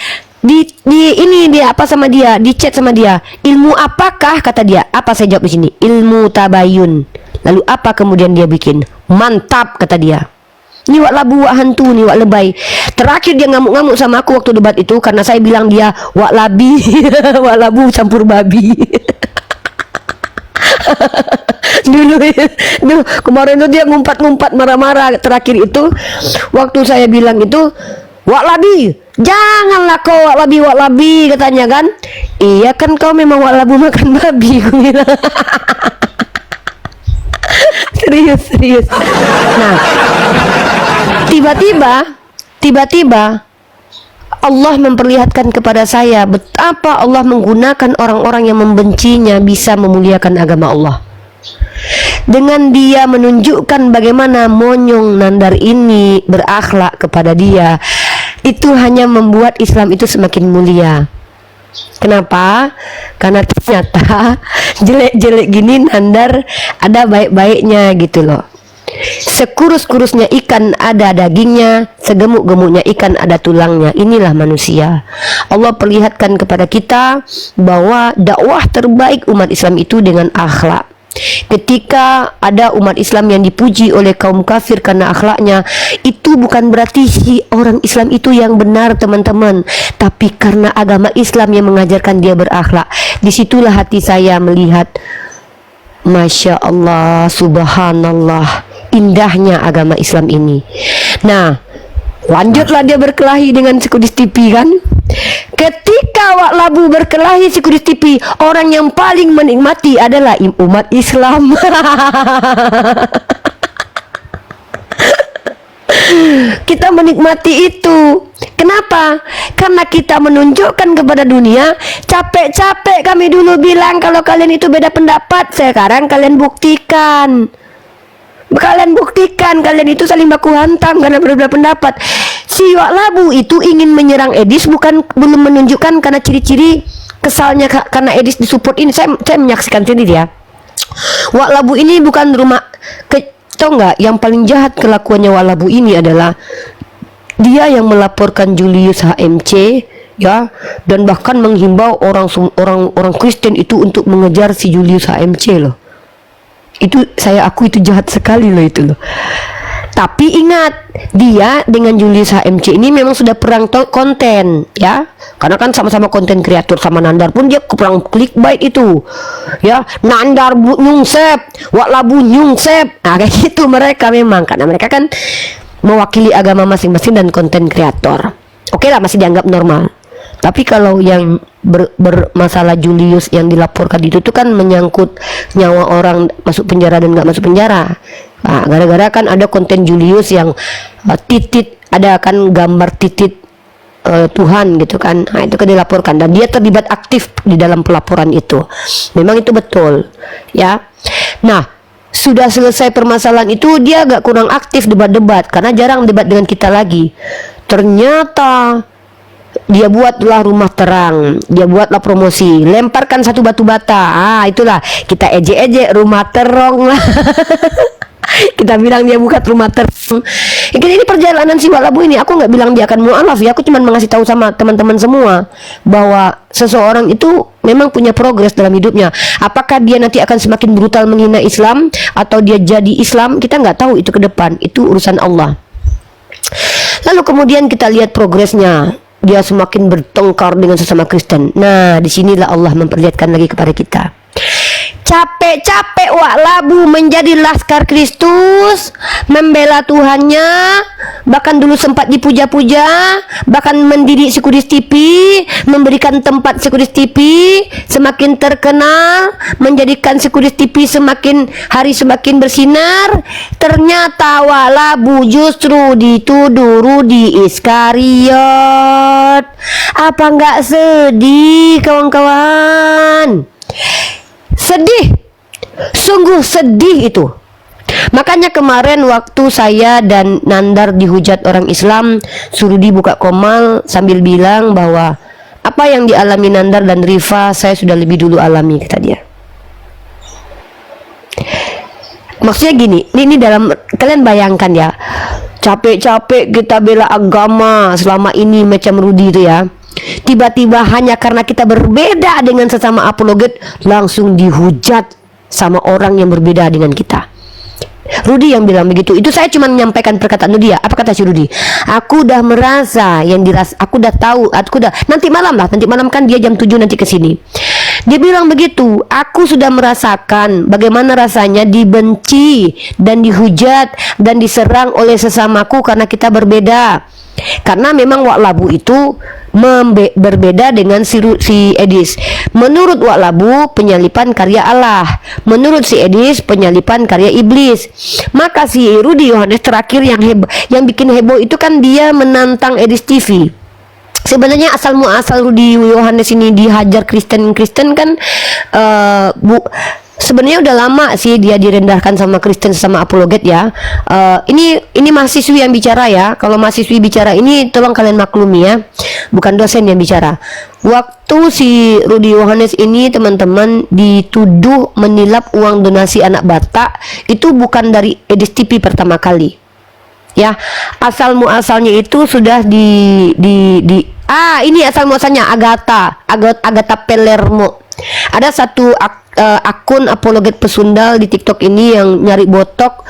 ini dia apa sama dia, di chat sama dia, ilmu apakah, kata dia. Apa saya jawab di sini? Ilmu tabayun. Lalu apa kemudian dia bikin? Mantap, kata dia. Ini wak labu, wak hantu, nih wak lebay. Terakhir dia ngamuk-ngamuk sama aku waktu debat itu karena saya bilang dia wak labi, wak labu campur babi. Dulu kemarin tuh dia ngumpat-ngumpat marah-marah terakhir itu waktu saya bilang itu, wak labi, janganlah kau wak labi, katanya kan. Iya kan, kau memang wak labu makan babi, aku bilang. serius. Nah, tiba-tiba Allah memperlihatkan kepada saya betapa Allah menggunakan orang-orang yang membencinya bisa memuliakan agama Allah. Dengan dia menunjukkan bagaimana monyong Nandar ini berakhlak kepada dia, itu hanya membuat Islam itu semakin mulia. Kenapa? Karena ternyata jelek-jelek gini Nandar ada baik-baiknya gitu loh. Sekurus-kurusnya ikan ada dagingnya, segemuk-gemuknya ikan ada tulangnya. Inilah manusia. Allah perlihatkan kepada kita bahwa dakwah terbaik umat Islam itu dengan akhlak. Ketika ada umat Islam yang dipuji oleh kaum kafir karena akhlaknya, itu bukan berarti si orang Islam itu yang benar, teman-teman, tapi karena agama Islam yang mengajarkan dia berakhlak. Disitulah hati saya melihat, Masya Allah, Subhanallah, indahnya agama Islam ini. Nah, lanjutlah dia berkelahi dengan si Kudus TV kan. Ketika wak labu berkelahi si Kudus TV, orang yang paling menikmati adalah umat Islam. Kita menikmati itu. Kenapa? Karena kita menunjukkan kepada dunia, capek-capek kami dulu bilang kalau kalian itu beda pendapat, sekarang kalian buktikan. Kalian buktikan kalian itu saling baku hantam karena berbeda pendapat. Si wak labu itu ingin menyerang Edis, belum menunjukkan karena ciri-ciri kesalnya karena Edis disupport ini. Saya menyaksikan sendiri ya. Wak labu ini bukan rumah tahu nggak? Yang paling jahat kelakuannya wak labu ini adalah dia yang melaporkan Julius HMC ya, dan bahkan menghimbau orang Kristen itu untuk mengejar si Julius HMC loh. Itu aku itu jahat sekali loh itu loh. Tapi ingat, dia dengan Julius HMC ini memang sudah perang konten ya, karena kan sama-sama konten kreator. Sama Nandar pun dia perang clickbait itu ya, Nandar nyungsep, wak labu nyungsep. Nah kayak gitu mereka memang, karena mereka kan mewakili agama masing-masing dan konten kreator. Oke lah, masih dianggap normal. Tapi kalau yang bermasalah Julius yang dilaporkan itu tuh kan menyangkut nyawa orang masuk penjara dan nggak masuk penjara. Nah, gara-gara kan ada konten Julius yang titit, ada kan gambar titit Tuhan gitu kan. Nah, itu kan dilaporkan dan dia terlibat aktif di dalam pelaporan itu. Memang itu betul ya. Nah, sudah selesai permasalahan itu, dia agak kurang aktif debat-debat karena jarang debat dengan kita lagi. Ternyata dia buatlah rumah terang, dia buatlah promosi, lemparkan satu batu bata. Itulah kita ejek-ejek rumah terong lah. Kita bilang dia buka rumah terang. Ini perjalanan si wak labu ini. Aku nggak bilang dia akan mu'alaf ya, aku cuma mengasih tahu sama teman-teman semua bahwa seseorang itu memang punya progres dalam hidupnya. Apakah dia nanti akan semakin brutal menghina Islam atau dia jadi Islam, kita nggak tahu itu ke depan. Itu urusan Allah. Lalu kemudian kita lihat progresnya. Dia semakin bertengkar dengan sesama Kristen. Nah, disinilah Allah memperlihatkan lagi kepada kita. Capek-capek wak labu menjadi laskar Kristus, membela Tuhannya, bahkan dulu sempat dipuja-puja, bahkan mendidik si Kudus TV, memberikan tempat si Kudus TV, semakin terkenal, menjadikan si Kudus TV semakin hari semakin bersinar. Ternyata wak labu justru dituduh Rudi Iskariot. Apa nggak sedih kawan-kawan? Sedih, sungguh sedih itu. Makanya kemarin waktu saya dan Nandar dihujat orang Islam, suruh dibuka komal sambil bilang bahwa apa yang dialami Nandar dan Rifa saya sudah lebih dulu alami, kata dia. Maksudnya gini, ini dalam, kalian bayangkan ya, capek-capek kita bela agama selama ini macam Rudi itu ya. Tiba-tiba hanya karena kita berbeda dengan sesama apologet, langsung dihujat sama orang yang berbeda dengan kita. Rudi yang bilang begitu. Itu saya cuma menyampaikan perkataan dia. Apa kata si Rudi? Aku udah merasa yang aku udah tahu, aku udah nanti malam kan dia jam 7 nanti ke sini. Dia bilang begitu, aku sudah merasakan bagaimana rasanya dibenci dan dihujat dan diserang oleh sesamaku karena kita berbeda. Karena memang Wak Labu itu berbeda dengan si Edis. Menurut Wak Labu, penyalipan karya Allah. Menurut si Edis, penyalipan karya iblis. Maka si Rudi Yohanes terakhir yang bikin heboh itu kan dia menantang Edis TV. Sebenarnya asal muasal Rudi Yohanes ini dihajar Kristen kan sebenarnya udah lama sih dia direndahkan sama Kristen sama apologet ya. Ini mahasiswi yang bicara ya. Kalau mahasiswi bicara ini tolong kalian maklumi ya. Bukan dosen yang bicara. Waktu si Rudi Yohanes ini teman-teman dituduh menilap uang donasi anak Batak, itu bukan dari Edis TV pertama kali. Ya, asal muasalnya itu sudah ini asal muasalnya Agatha Palermo. Ada satu akun apologet pesundal di TikTok ini yang nyari botok,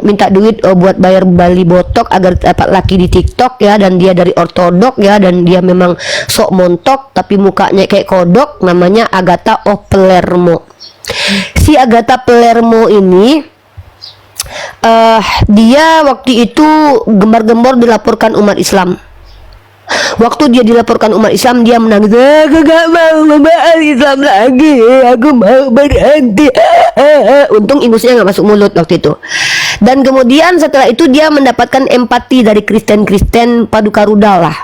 minta duit buat bayar bali botok agar dapat laki di TikTok ya, dan dia dari ortodok ya, dan dia memang sok montok tapi mukanya kayak kodok, namanya Agatha Palermo. Si Agatha Palermo ini dia waktu itu gembar-gembor dilaporkan umat Islam. Waktu dia dilaporkan umat Islam, dia menangis, aku gak mau membahas Islam lagi, aku mau berhenti. Untung ingusnya gak masuk mulut waktu itu. Dan kemudian setelah itu dia mendapatkan empati dari Kristen-Kristen Paduka Rudal lah.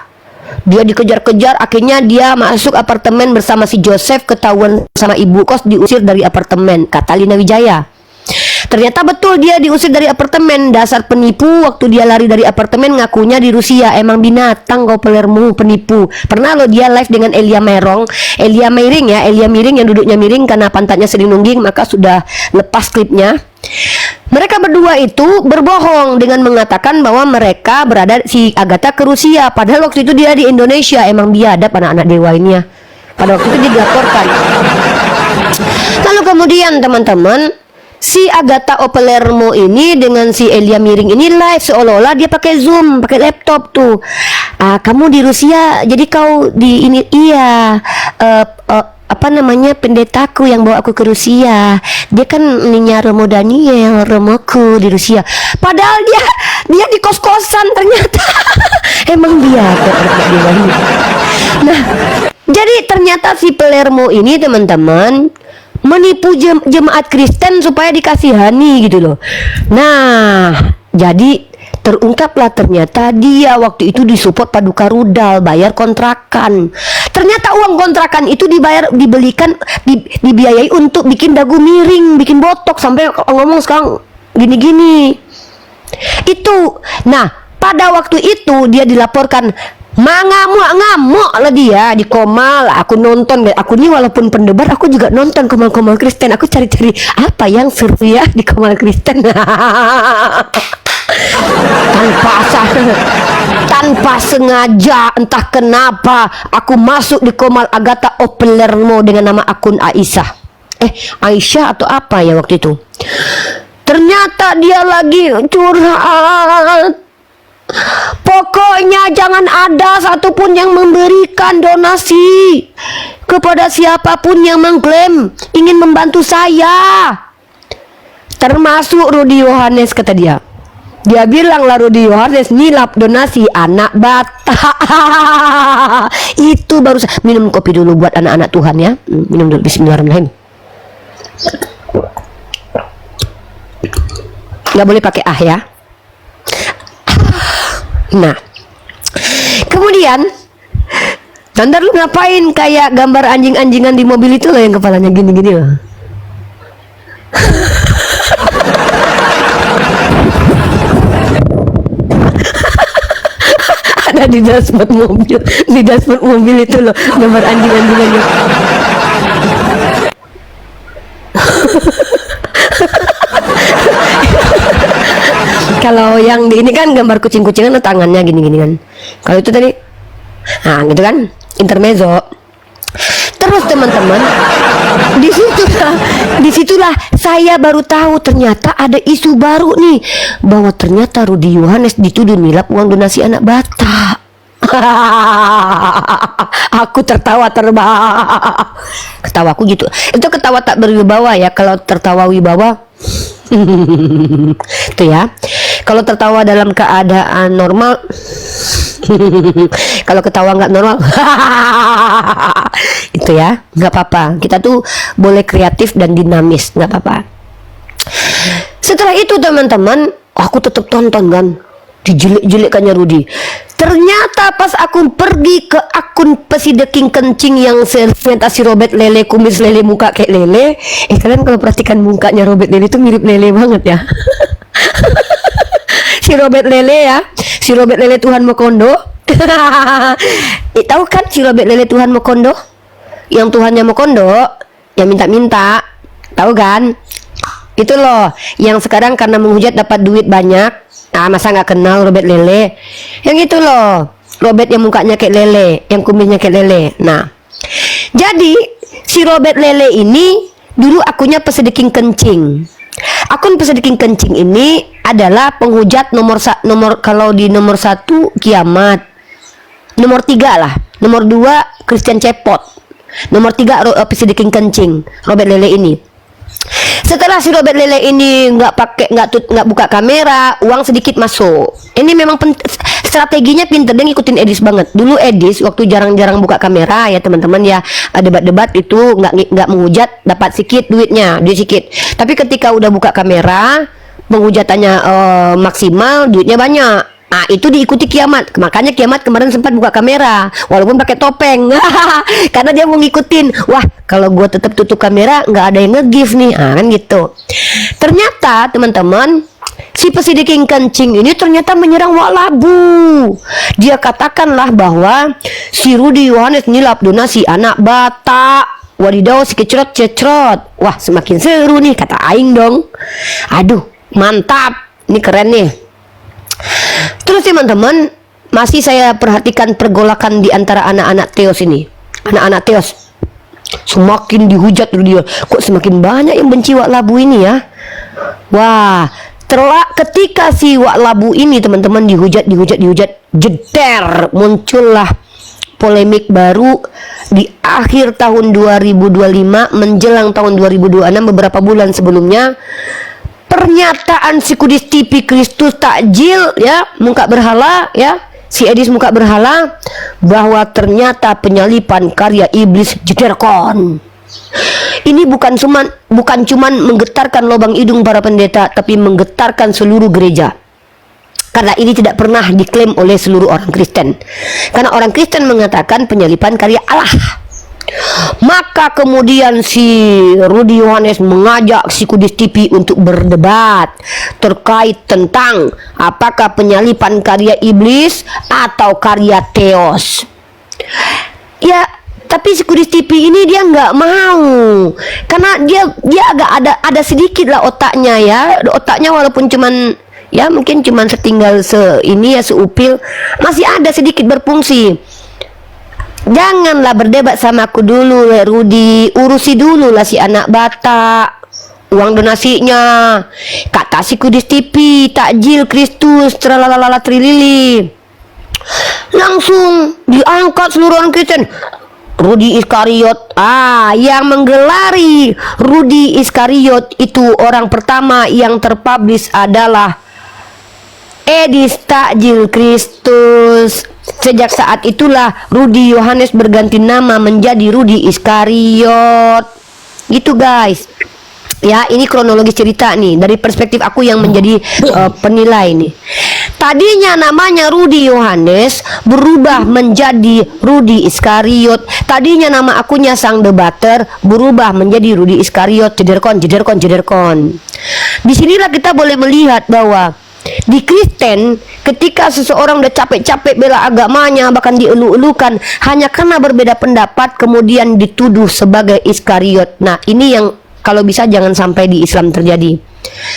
Dia dikejar-kejar, akhirnya dia masuk apartemen bersama si Joseph, ketahuan sama ibu kos, diusir dari apartemen, kata Lina Wijaya. Ternyata betul dia diusir dari apartemen. Dasar penipu, waktu dia lari dari apartemen ngakunya di Rusia. Emang binatang kau Palermo, penipu. Pernah lo dia live dengan Elia Miring yang duduknya miring karena pantatnya sering nungging, maka sudah lepas klipnya. Mereka berdua itu berbohong dengan mengatakan bahwa mereka berada, si Agatha ke Rusia, padahal waktu itu dia di Indonesia. Emang biadab anak-anak dewa ini ya. Pada waktu itu dia dilaporkan. Lalu kemudian teman-teman, si Agatha Palermo ini dengan si Elia Miring ini live seolah-olah dia pakai Zoom, pakai laptop tuh. Kamu di Rusia, jadi kau di ini, iya. Pendetaku yang bawa aku ke Rusia. Dia kan Ninya Romo Daniel, Romoku di Rusia. Padahal dia di kos-kosan ternyata. Emang dia. Nah, jadi ternyata si Palermo ini teman-teman menipu jemaat Kristen supaya dikasihani gitu loh. Nah, jadi terungkaplah ternyata dia waktu itu disupport Paduka Rudal, bayar kontrakan. Ternyata uang kontrakan itu dibiayai untuk bikin dagu miring, bikin botok, sampai ngomong sekarang gini-gini. Itu. Nah, pada waktu itu dia dilaporkan ngamuk lah dia di Komal. Aku nonton, aku ini walaupun pendebar aku juga nonton Komal Kristen. Aku cari-cari apa yang seru ya di Komal Kristen. tanpa sengaja entah kenapa aku masuk di Komal Agatha Palermo dengan nama akun Aisyah atau apa ya waktu itu. Ternyata dia lagi curhat. Pokoknya jangan ada satupun yang memberikan donasi kepada siapapun yang mengklaim ingin membantu saya, termasuk Rudi Yohanes, kata dia. Dia bilang lah Rudi Yohanes nilap donasi anak Batak. Itu baru minum kopi dulu buat anak-anak Tuhan ya. Minum dulu, bismillahirrahmanirrahim. Nggak boleh pakai ya. Nah, kemudian Nandar, lu ngapain kayak gambar anjing-anjingan di mobil itu loh, yang kepalanya gini-gini loh. Ada di dashboard mobil itu loh, gambar anjing-anjingannya. Kalau yang di ini kan gambar kucing-kucingan, tangannya gini-gini kan. Kalau itu tadi, nah gitu kan. intermezzo. Terus teman-teman, disitulah saya baru tahu ternyata ada isu baru nih, bahwa ternyata Rudi Yohanes dituduh nilap uang donasi anak Batak. Aku tertawa terbahak. Ketawaku gitu. Itu ketawa tak berwibawa ya. Kalau tertawa wibawa itu ya. Kalau tertawa dalam keadaan normal kalau ketawa nggak normal itu ya, nggak apa-apa. Kita tuh boleh kreatif dan dinamis, nggak apa-apa. Setelah itu teman-teman, aku tetap tonton kan, dijelek-jelekkannya Rudi. Ternyata pas aku pergi ke akun Pesideking Kencing yang sermentasi Robert Lele, kumis lele, muka kayak lele. Kalian kalau perhatikan mukanya Robert Lele itu mirip lele banget ya. Si Robert Lele ya, si Robert Lele Tuhan Mokondo. Tahu kan si Robert Lele Tuhan Mokondo? Yang Tuhannya Mokondo, yang minta-minta. Tahu kan? Itu loh, yang sekarang karena menghujat dapat duit banyak. Nah, masa nggak kenal Robert Lele? Yang itu loh, Robert yang mukanya kayak lele, yang kumisnya kayak lele. Nah, jadi si Robert Lele ini dulu akunnya Pesideking Kencing. Akun Pesideking Kencing ini adalah penghujat nomor kalau di nomor 1 Kiamat, nomor 3 lah, nomor 2 Christian Cepot, nomor 3 Pesideking Kencing, Robert Lele ini. Setelah si Robert Lele ini nggak buka kamera, uang sedikit masuk. Ini memang strateginya pinter, dia ngikutin Edis banget. Dulu Edis waktu jarang-jarang buka kamera ya teman-teman ya, debat-debat itu nggak menghujat, dapat sedikit duitnya, dia sedikit. Tapi ketika udah buka kamera, penghujatannya maksimal, duitnya banyak. Nah, itu diikuti Kiamat. Makanya Kiamat kemarin sempat buka kamera walaupun pakai topeng. Karena dia mau ngikutin. Wah, kalau gue tetap tutup kamera nggak ada yang nge-give nih. Nah, kan gitu. Ternyata teman-teman, si Pesideking Kencing ini ternyata menyerang Wak Labu. Dia katakanlah bahwa si Rudi Yohanes nilap donasi anak Batak. Wadidaw, si kecrot-cecrot. Wah, semakin seru nih, kata Aing dong. Aduh, mantap. Ini keren nih. Terus teman-teman, masih saya perhatikan pergolakan di antara anak-anak Teos ini. Anak-anak Teos semakin dihujat dia. Kok semakin banyak yang benci Wak Labu ini ya? Wah, ketika si Wak Labu ini teman-teman dihujat, jeder, muncullah polemik baru di akhir tahun 2025 menjelang tahun 2026, beberapa bulan sebelumnya. Pernyataan si Kudis TV Kristus takjil ya, muka berhala ya, si Edis muka berhala, bahwa ternyata penyalipan karya iblis jederkon. Ini bukan cuman menggetarkan lubang hidung para pendeta, tapi menggetarkan seluruh gereja. Karena ini tidak pernah diklaim oleh seluruh orang Kristen. Karena orang Kristen mengatakan penyalipan karya Allah. Maka kemudian si Rudi Yohanes mengajak si Kudis TV untuk berdebat terkait tentang apakah penyalipan karya iblis atau karya Theos. Ya, tapi si Kudis TV ini dia nggak mau, karena dia agak ada sedikit lah otaknya ya. Otaknya walaupun cuman ya mungkin cuman setinggal seupil, masih ada sedikit berfungsi. Janganlah berdebat sama aku dulu, Rudi. Urusi dulu lah si anak Batak, uang donasinya. Kata si Kudis TV, takjil Kristus, tralalala trilili. Langsung diangkat seluruh orang Kristen. Rudi Iskariot, yang menggelari Rudi Iskariot itu orang pertama yang terpublish adalah Edis Takjil Kristus. Sejak saat itulah Rudi Yohanes berganti nama menjadi Rudi Iskariot. Gitu guys. Ya, ini kronologis cerita nih dari perspektif aku yang menjadi penilai nih. Tadinya namanya Rudi Yohanes berubah menjadi Rudi Iskariot. Tadinya nama akunnya Sang Debater berubah menjadi Rudi Iskariot. Jederkon. Disinilah kita boleh melihat bahwa di Kristen, ketika seseorang udah capek-capek bela agamanya, bahkan dielu-elukan hanya karena berbeda pendapat, kemudian dituduh sebagai Iskariot. Nah, ini yang kalau bisa jangan sampai di Islam terjadi.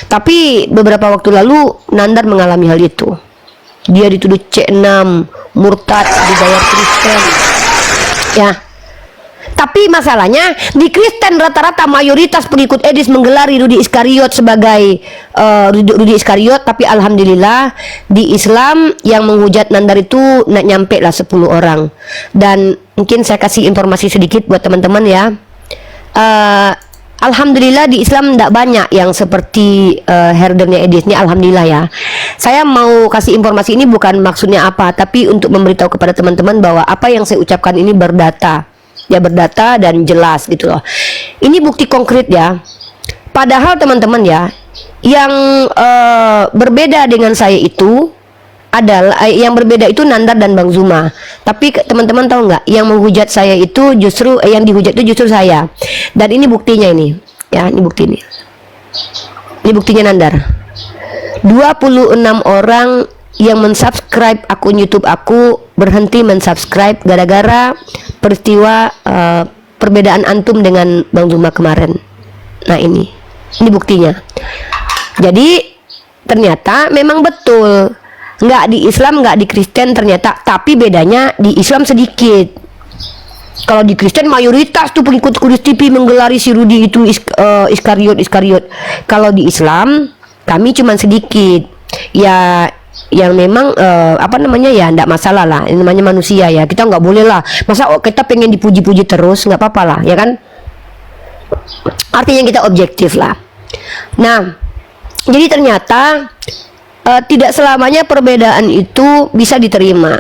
Tapi beberapa waktu lalu Nandar mengalami hal itu. Dia dituduh C6, murtad, dibayar Kristen. Ya. Tapi masalahnya di Kristen rata-rata mayoritas pengikut Edis menggelari Rudi Iskariot sebagai Rudi Iskariot, tapi alhamdulillah di Islam yang menghujat Nandar itu nyampe lah 10 orang. Dan mungkin saya kasih informasi sedikit buat teman-teman ya. Alhamdulillah di Islam tidak banyak yang seperti herdernya Edis ini, alhamdulillah ya. Saya mau kasih informasi ini bukan maksudnya apa, tapi untuk memberitahu kepada teman-teman bahwa apa yang saya ucapkan ini berdata. Ya, berdata dan jelas gitu loh. Ini bukti konkret ya. Padahal teman-teman ya, yang berbeda dengan saya itu adalah yang berbeda itu Nandar dan Bang Zuma. Tapi teman-teman tahu nggak, yang menghujat saya itu justru yang dihujat itu justru saya. Dan ini buktinya ini. Ya, ini bukti ini. Ini buktinya Nandar. 26 orang yang mensubscribe akun YouTube aku berhenti mensubscribe gara-gara peristiwa perbedaan antum dengan Bang Zuma kemarin. Nah ini buktinya. Jadi ternyata memang betul, nggak di Islam nggak di Kristen ternyata, tapi bedanya di Islam sedikit. Kalau di Kristen mayoritas tuh pengikut Kudus TV menggelari si Rudi itu Iskariot. Kalau di Islam kami cuma sedikit. Ya yang memang ya enggak masalah lah, ini namanya manusia ya, kita nggak boleh lah, masa kita pengen dipuji-puji terus, nggak apa-apa lah ya kan, artinya kita objektif lah. Nah jadi ternyata tidak selamanya perbedaan itu bisa diterima,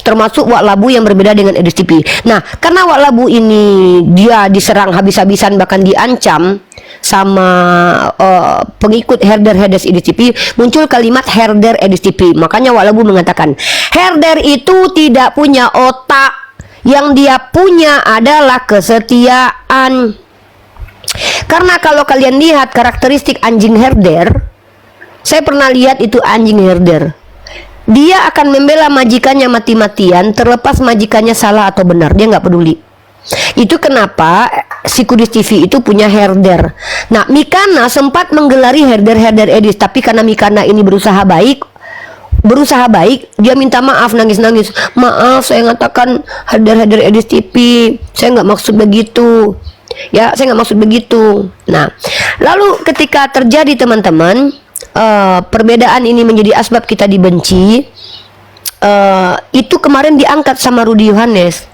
termasuk Wak Labu yang berbeda dengan Edis TV. Nah karena Wak Labu ini dia diserang habis-habisan, bahkan diancam sama pengikut herder Edis TV, muncul kalimat herder Edis TV. Makanya Wak Labu mengatakan herder itu tidak punya otak, yang dia punya adalah kesetiaan. Karena kalau kalian lihat karakteristik anjing herder, saya pernah lihat itu anjing herder, dia akan membela majikannya mati-matian terlepas majikannya salah atau benar, dia nggak peduli. Itu kenapa si Kudus TV itu punya herder. Nah Mikana sempat menggelari herder Edis, tapi karena Mikana ini berusaha baik, dia minta maaf, nangis-nangis, maaf saya ngatakan herder Edis TV, saya nggak maksud begitu ya, saya nggak maksud begitu. Nah lalu ketika terjadi teman-teman perbedaan ini menjadi asbab kita dibenci, itu kemarin diangkat sama Rudi Yohanes.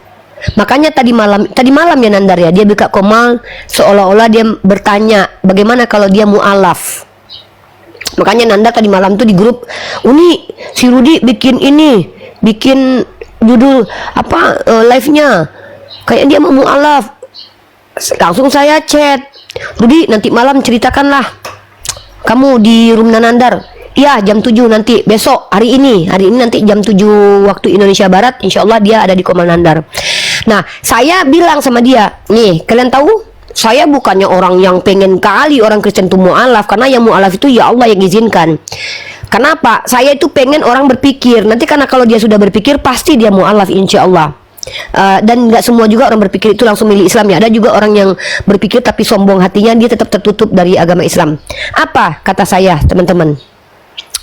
Makanya tadi malam ya Nandar ya, dia buka komal seolah-olah dia bertanya bagaimana kalau dia mu'alaf. Makanya Nandar tadi malam tuh di grup, Uni si Rudi bikin judul apa live-nya kayak dia mau mu'alaf. Langsung saya chat, Rudi nanti malam ceritakanlah kamu di Rumna Nandar. Iya jam 7 nanti, besok hari ini nanti jam 7 waktu Indonesia Barat, insya Allah dia ada di Komal Nandar. Nah saya bilang sama dia, nih kalian tahu saya bukannya orang yang pengen kali orang Kristen itu mu'alaf, karena yang mu'alaf itu ya Allah yang izinkan. Kenapa? Saya itu pengen orang berpikir, nanti karena kalau dia sudah berpikir pasti dia mu'alaf insya Allah. Dan nggak semua juga orang berpikir itu langsung milik Islam ya, ada juga orang yang berpikir tapi sombong hatinya, dia tetap tertutup dari agama Islam. Apa kata saya teman-teman?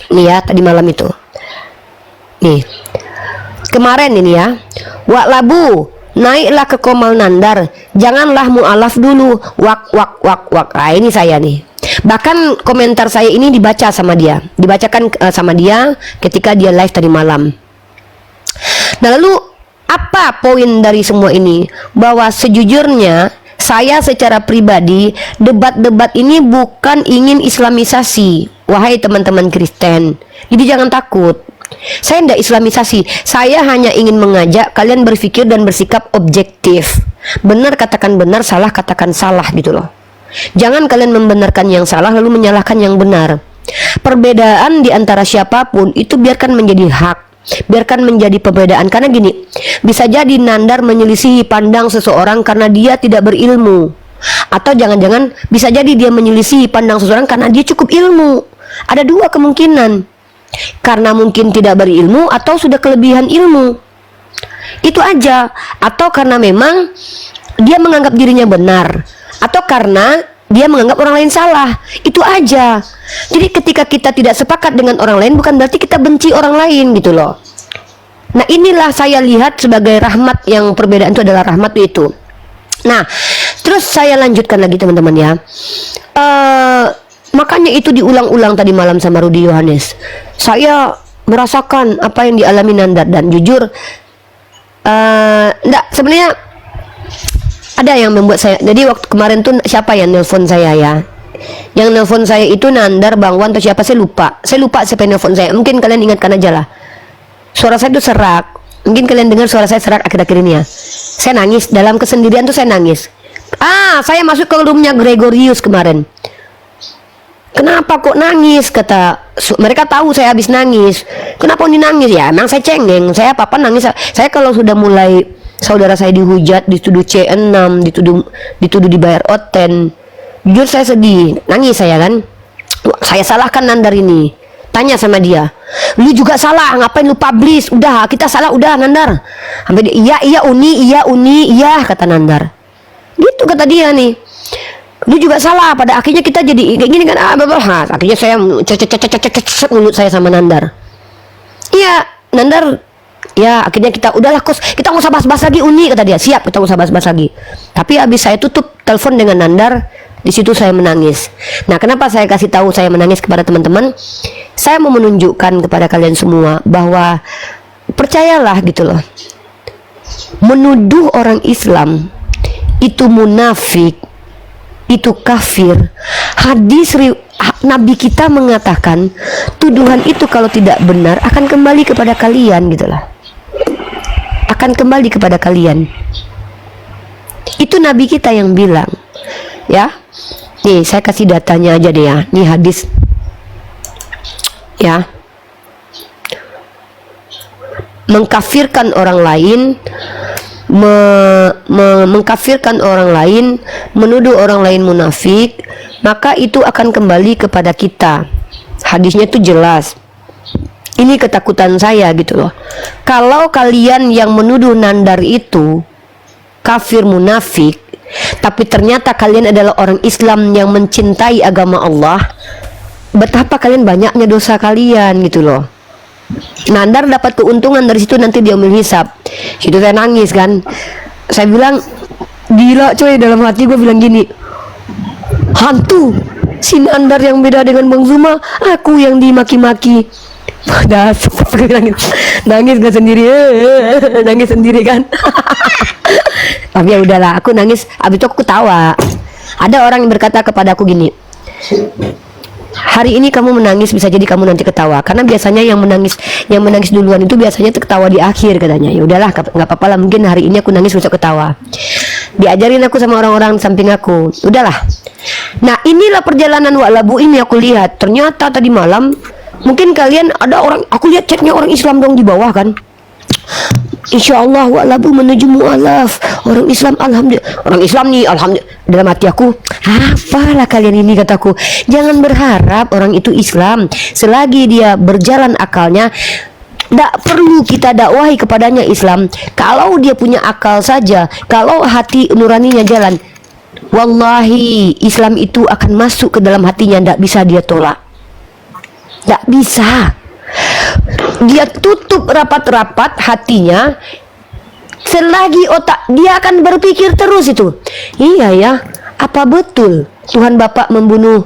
Nih ya tadi malam itu, nih kemarin ini ya, Wak Labu naiklah ke Komal Nandar, janganlah mu'alaf dulu, wak. Nah ini saya nih, bahkan komentar saya ini dibacakan sama dia ketika dia live tadi malam. Nah lalu apa poin dari semua ini? Bahwa sejujurnya saya secara pribadi debat-debat ini bukan ingin islamisasi, wahai teman-teman Kristen. Jadi jangan takut, saya tidak islamisasi, saya hanya ingin mengajak kalian berpikir dan bersikap objektif. Benar katakan benar, salah katakan salah gitu loh. Jangan kalian membenarkan yang salah lalu menyalahkan yang benar. Perbedaan di antara siapapun itu biarkan menjadi hak, biarkan menjadi perbedaan. Karena gini, bisa jadi Nandar menyelisihi pandang seseorang karena dia tidak berilmu, atau jangan-jangan bisa jadi dia menyelisihi pandang seseorang karena dia cukup ilmu. Ada dua kemungkinan, karena mungkin tidak berilmu atau sudah kelebihan ilmu, itu aja. Atau karena memang dia menganggap dirinya benar, atau karena dia menganggap orang lain salah, itu aja. Jadi ketika kita tidak sepakat dengan orang lain bukan berarti kita benci orang lain gitu loh. Nah inilah saya lihat sebagai rahmat, yang perbedaan itu adalah rahmat itu. Nah terus saya lanjutkan lagi teman-teman ya. Makanya itu diulang-ulang tadi malam sama Rudy Yohanes. Saya merasakan apa yang dialami Nandar, dan jujur enggak, sebenarnya ada yang membuat saya. Jadi waktu kemarin tuh siapa yang nelpon saya ya? Yang nelpon saya itu Nandar, Bang Wan atau siapa, saya lupa siapa yang nelpon saya. Mungkin kalian ingatkan aja lah. Suara saya itu serak. Mungkin kalian dengar suara saya serak akhir-akhir ini ya. Saya nangis dalam kesendirian tuh, saya nangis. Saya masuk ke roomnya Gregorius kemarin. Kenapa kok nangis? Kata mereka tahu saya habis nangis. Kenapa ini nangis? Ya emang saya cengeng. Saya apa-apa nangis. Saya kalau sudah mulai saudara saya dihujat, dituduh C6, dituduh dibayar oten, jujur saya sedih, nangis saya kan. Saya salahkan Nandar ini. Tanya sama dia, lu juga salah, ngapain lu publish? Udah, kita salah, udah Nandar. Sampai dia, iya uni, kata Nandar. Gitu kata dia nih. Lu juga salah, pada akhirnya kita jadi kayak gini kan. Akhirnya saya cek mulut saya sama Nandar. Iya, Nandar. Ya, akhirnya kita udahlah kos, kita nggak usah bahas-bahas lagi uni, kata dia. Siap, kita nggak usah bahas-bahas lagi. Tapi habis saya tutup telepon dengan Nandar, di situ saya menangis. Nah, kenapa saya kasih tahu saya menangis kepada teman-teman? Saya mau menunjukkan kepada kalian semua bahwa percayalah gitu loh. Menuduh orang Islam itu munafik, itu kafir. Hadis Nabi kita mengatakan tuduhan itu kalau tidak benar akan kembali kepada kalian gitu lah. Akan kembali kepada kalian. Itu Nabi kita yang bilang. Ya. Nih, saya kasih datanya aja deh ya. Nih hadis. Ya. Mengkafirkan orang lain, mengkafirkan orang lain, menuduh orang lain munafik, maka itu akan kembali kepada kita. Hadisnya itu jelas. Ini ketakutan saya gitu loh. Kalau kalian yang menuduh Nandar itu kafir munafik, tapi ternyata kalian adalah orang Islam yang mencintai agama Allah, betapa kalian banyaknya dosa kalian gitu loh. Nandar dapat keuntungan dari situ, nanti dia hisab. Situ saya nangis kan. Saya bilang, gila coy, dalam hati gue bilang gini, hantu si Nandar yang beda dengan Bang Zuma, aku yang dimaki-maki. Nangis gak sendiri, nangis sendiri kan. Tapi ya udahlah, aku nangis. Abis itu aku ketawa. Ada orang yang berkata kepada aku gini, hari ini kamu menangis, bisa jadi kamu nanti ketawa. Karena biasanya yang menangis duluan itu biasanya ketawa di akhir katanya. Ya udahlah, nggak apa-apa lah. Mungkin hari ini aku nangis, besok ketawa. Diajarin aku sama orang-orang samping aku. Udahlah. Nah inilah perjalanan Wa'labu ini aku lihat. Ternyata tadi malam, mungkin kalian ada orang, aku lihat chatnya orang Islam dong di bawah kan. Insya Allah Wa'labu menuju mu'alaf. Orang Islam, alhamdulillah. Orang Islam nih, alhamdulillah. Dalam hati aku, apalah kalian ini, kataku. Jangan berharap orang itu Islam. Selagi dia berjalan akalnya, tidak perlu kita dakwahi kepadanya Islam. Kalau dia punya akal saja, kalau hati nuraninya jalan, wallahi Islam itu akan masuk ke dalam hatinya, tidak bisa dia tolak. Tidak bisa. Dia tutup rapat-rapat hatinya. Selagi otak dia akan berpikir terus itu, iya ya, apa betul Tuhan Bapak membunuh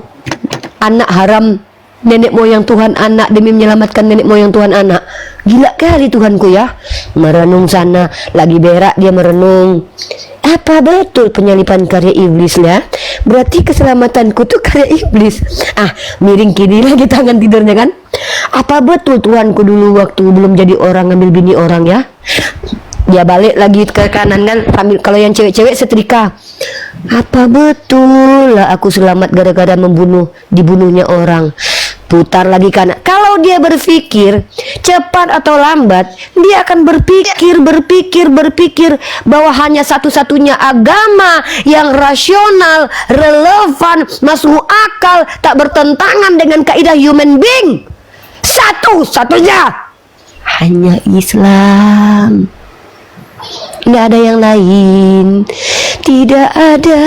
anak haram nenek moyang Tuhan anak demi menyelamatkan nenek moyang Tuhan anak? Gila kali Tuhanku ya. Merenung sana, lagi berak dia merenung, apa betul penyalipan karya iblis ya? Berarti keselamatanku tuh karya iblis. Miring kiri lagi tangan tidurnya kan. Apa betul Tuhanku dulu waktu belum jadi orang ngambil bini orang ya? Dia balik lagi ke kanan kan, sambil kalau yang cewek-cewek setrika. Apa betul lah aku selamat gara-gara dibunuhnya orang? Putar lagi kanan. Kalau dia berpikir cepat atau lambat, dia akan berpikir bahwa hanya satu-satunya agama yang rasional, relevan, masuk akal, tak bertentangan dengan kaidah human being, satu-satunya hanya Islam. Nggak ada yang lain. Tidak ada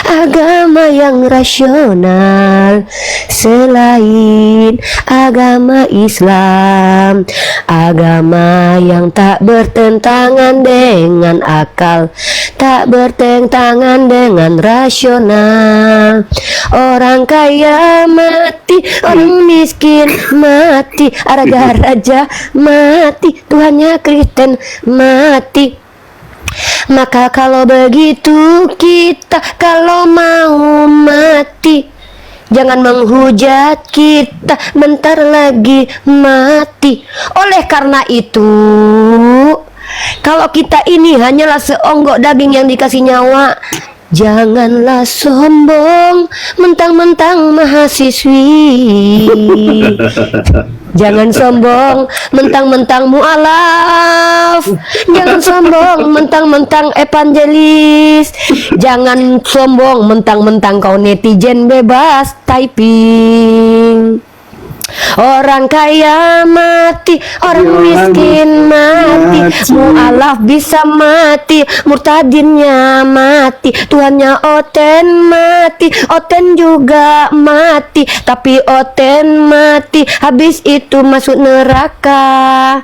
agama yang rasional selain agama Islam. Agama yang tak bertentangan dengan akal, tak bertentangan dengan rasional. Orang kaya mati, orang miskin mati, raja-raja mati, Tuhannya Kristen mati. Maka kalau begitu kita kalau mau mati, jangan menghujat kita bentar lagi mati. Oleh karena itu, kalau kita ini hanyalah seonggok daging yang dikasih nyawa, janganlah sombong mentang-mentang mahasiswi. Jangan sombong mentang-mentang mualaf. Jangan sombong mentang-mentang evangelis. Jangan sombong mentang-mentang kau netizen bebas typing. Orang kaya mati, orang miskin mati, mualaf bisa mati, murtadinnya mati, Tuhannya Oten mati, Oten juga mati, tapi Oten mati, habis itu masuk neraka.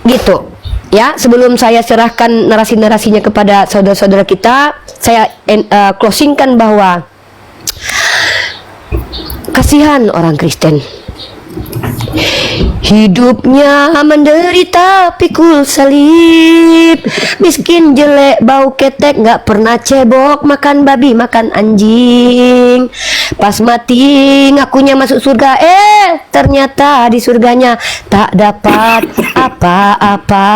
Gitu. Ya, sebelum saya serahkan narasi-narasinya kepada saudara-saudara kita, saya closingkan bahwa kasihan orang Kristen. Hidupnya menderita pikul salib, miskin jelek bau ketek, gak pernah cebok, makan babi makan anjing. Pas mati ngakunya masuk surga, ternyata di surganya tak dapat apa-apa.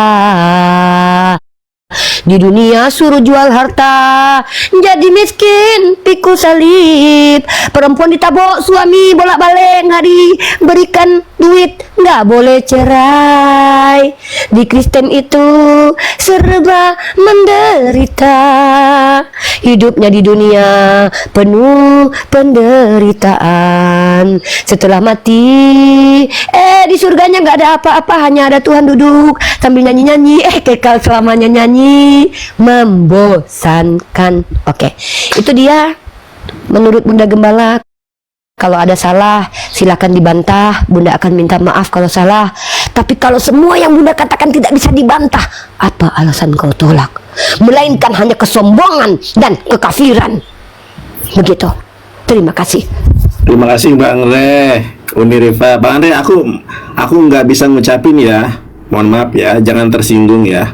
Di dunia suruh jual harta, jadi miskin pikul salib. Perempuan ditabok suami bolak-balik hari, berikan duit nggak boleh cerai. Di Kristen itu serba menderita, hidupnya di dunia penuh penderitaan. Setelah mati di surganya nggak ada apa-apa, hanya ada Tuhan duduk sambil nyanyi-nyanyi, kekal selamanya nyanyi, membosankan. Oke, itu dia menurut Bunda Gembala. Kalau ada salah silakan dibantah, Bunda akan minta maaf kalau salah. Tapi kalau semua yang Bunda katakan tidak bisa dibantah, apa alasan kau tolak? Melainkan hanya kesombongan dan kekafiran. Begitu. Terima kasih. Terima kasih Mbak Andre, Uni Rifa. Bang Andre, aku nggak bisa ngucapin ya. Mohon maaf ya, jangan tersinggung ya.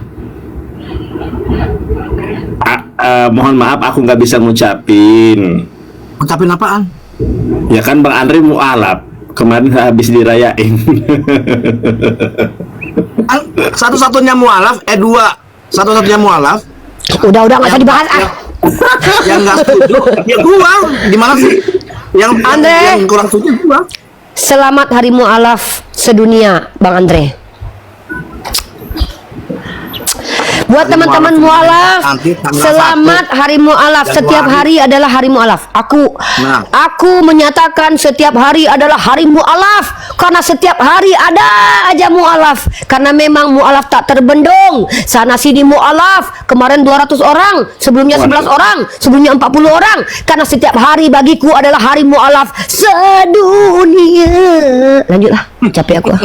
Mohon maaf, aku nggak bisa ngucapin. Ngucapin apaan? Ya kan Bang Andre mualaf kemarin habis dirayain. Satu-satunya mualaf, satu-satunya mualaf. Udah nggak usah dibahas. Yang nggak setuju, ya gua. Gimana sih? Yang kurang setuju gua. Selamat Hari Mualaf sedunia, Bang Andre. Buat teman-teman mualaf, selamat Hari Mualaf. Setiap hari adalah Hari Mualaf. Aku menyatakan setiap hari adalah Hari Mualaf, karena setiap hari ada aja mualaf. Karena memang mualaf tak terbendung. Sana sini mualaf. Kemarin 200 orang, sebelumnya 11 orang, sebelumnya 40 orang. Karena setiap hari bagiku adalah Hari Mualaf sedunia. Lanjutlah, capek aku.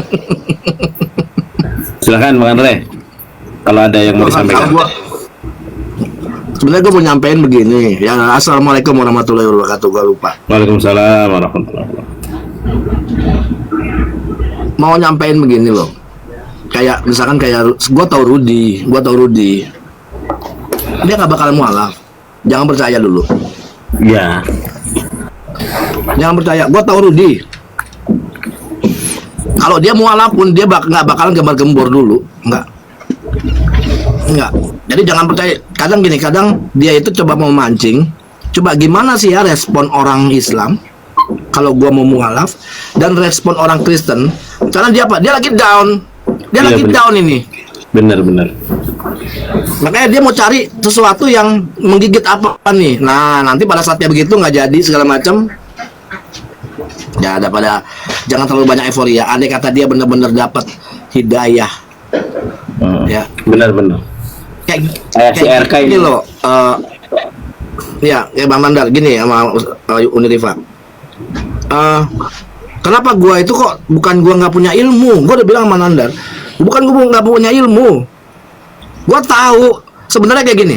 Silakan Bang Andre. Kalau ada yang mau disampaikan. Sebenarnya gue mau nyampein begini. Ya, assalamualaikum warahmatullahi wabarakatuh. Gue lupa. Waalaikumsalam warahmatullahi wabarakatuh. Mau nyampein begini loh. Kayak misalkan gue tau Rudi. Dia nggak bakalan mualaf. Jangan percaya dulu. Ya. Jangan percaya. Gue tau Rudi. Kalau dia mualaf pun dia nggak bakalan gembar-gembor dulu. Enggak. Jadi jangan percaya. Kadang dia itu coba mau mancing. Coba gimana sih ya respon orang Islam kalau gua mau mualaf, dan respon orang Kristen. Karena dia apa? Dia lagi down. Down ini. Benar. Makanya dia mau cari sesuatu yang menggigit apa nih. Nah, nanti pada saatnya begitu nggak jadi segala macam. Ya, jangan terlalu banyak euforia. Andai kata dia benar-benar dapat hidayah. Ya, benar. Kayak si RK ini. loh. Ya, Bang Nandar gini sama Unirifa. Kenapa gua itu kok bukan gua nggak punya ilmu? Gua udah bilang sama Nandar, bukan gua nggak punya ilmu. Gua tahu sebenarnya kayak gini.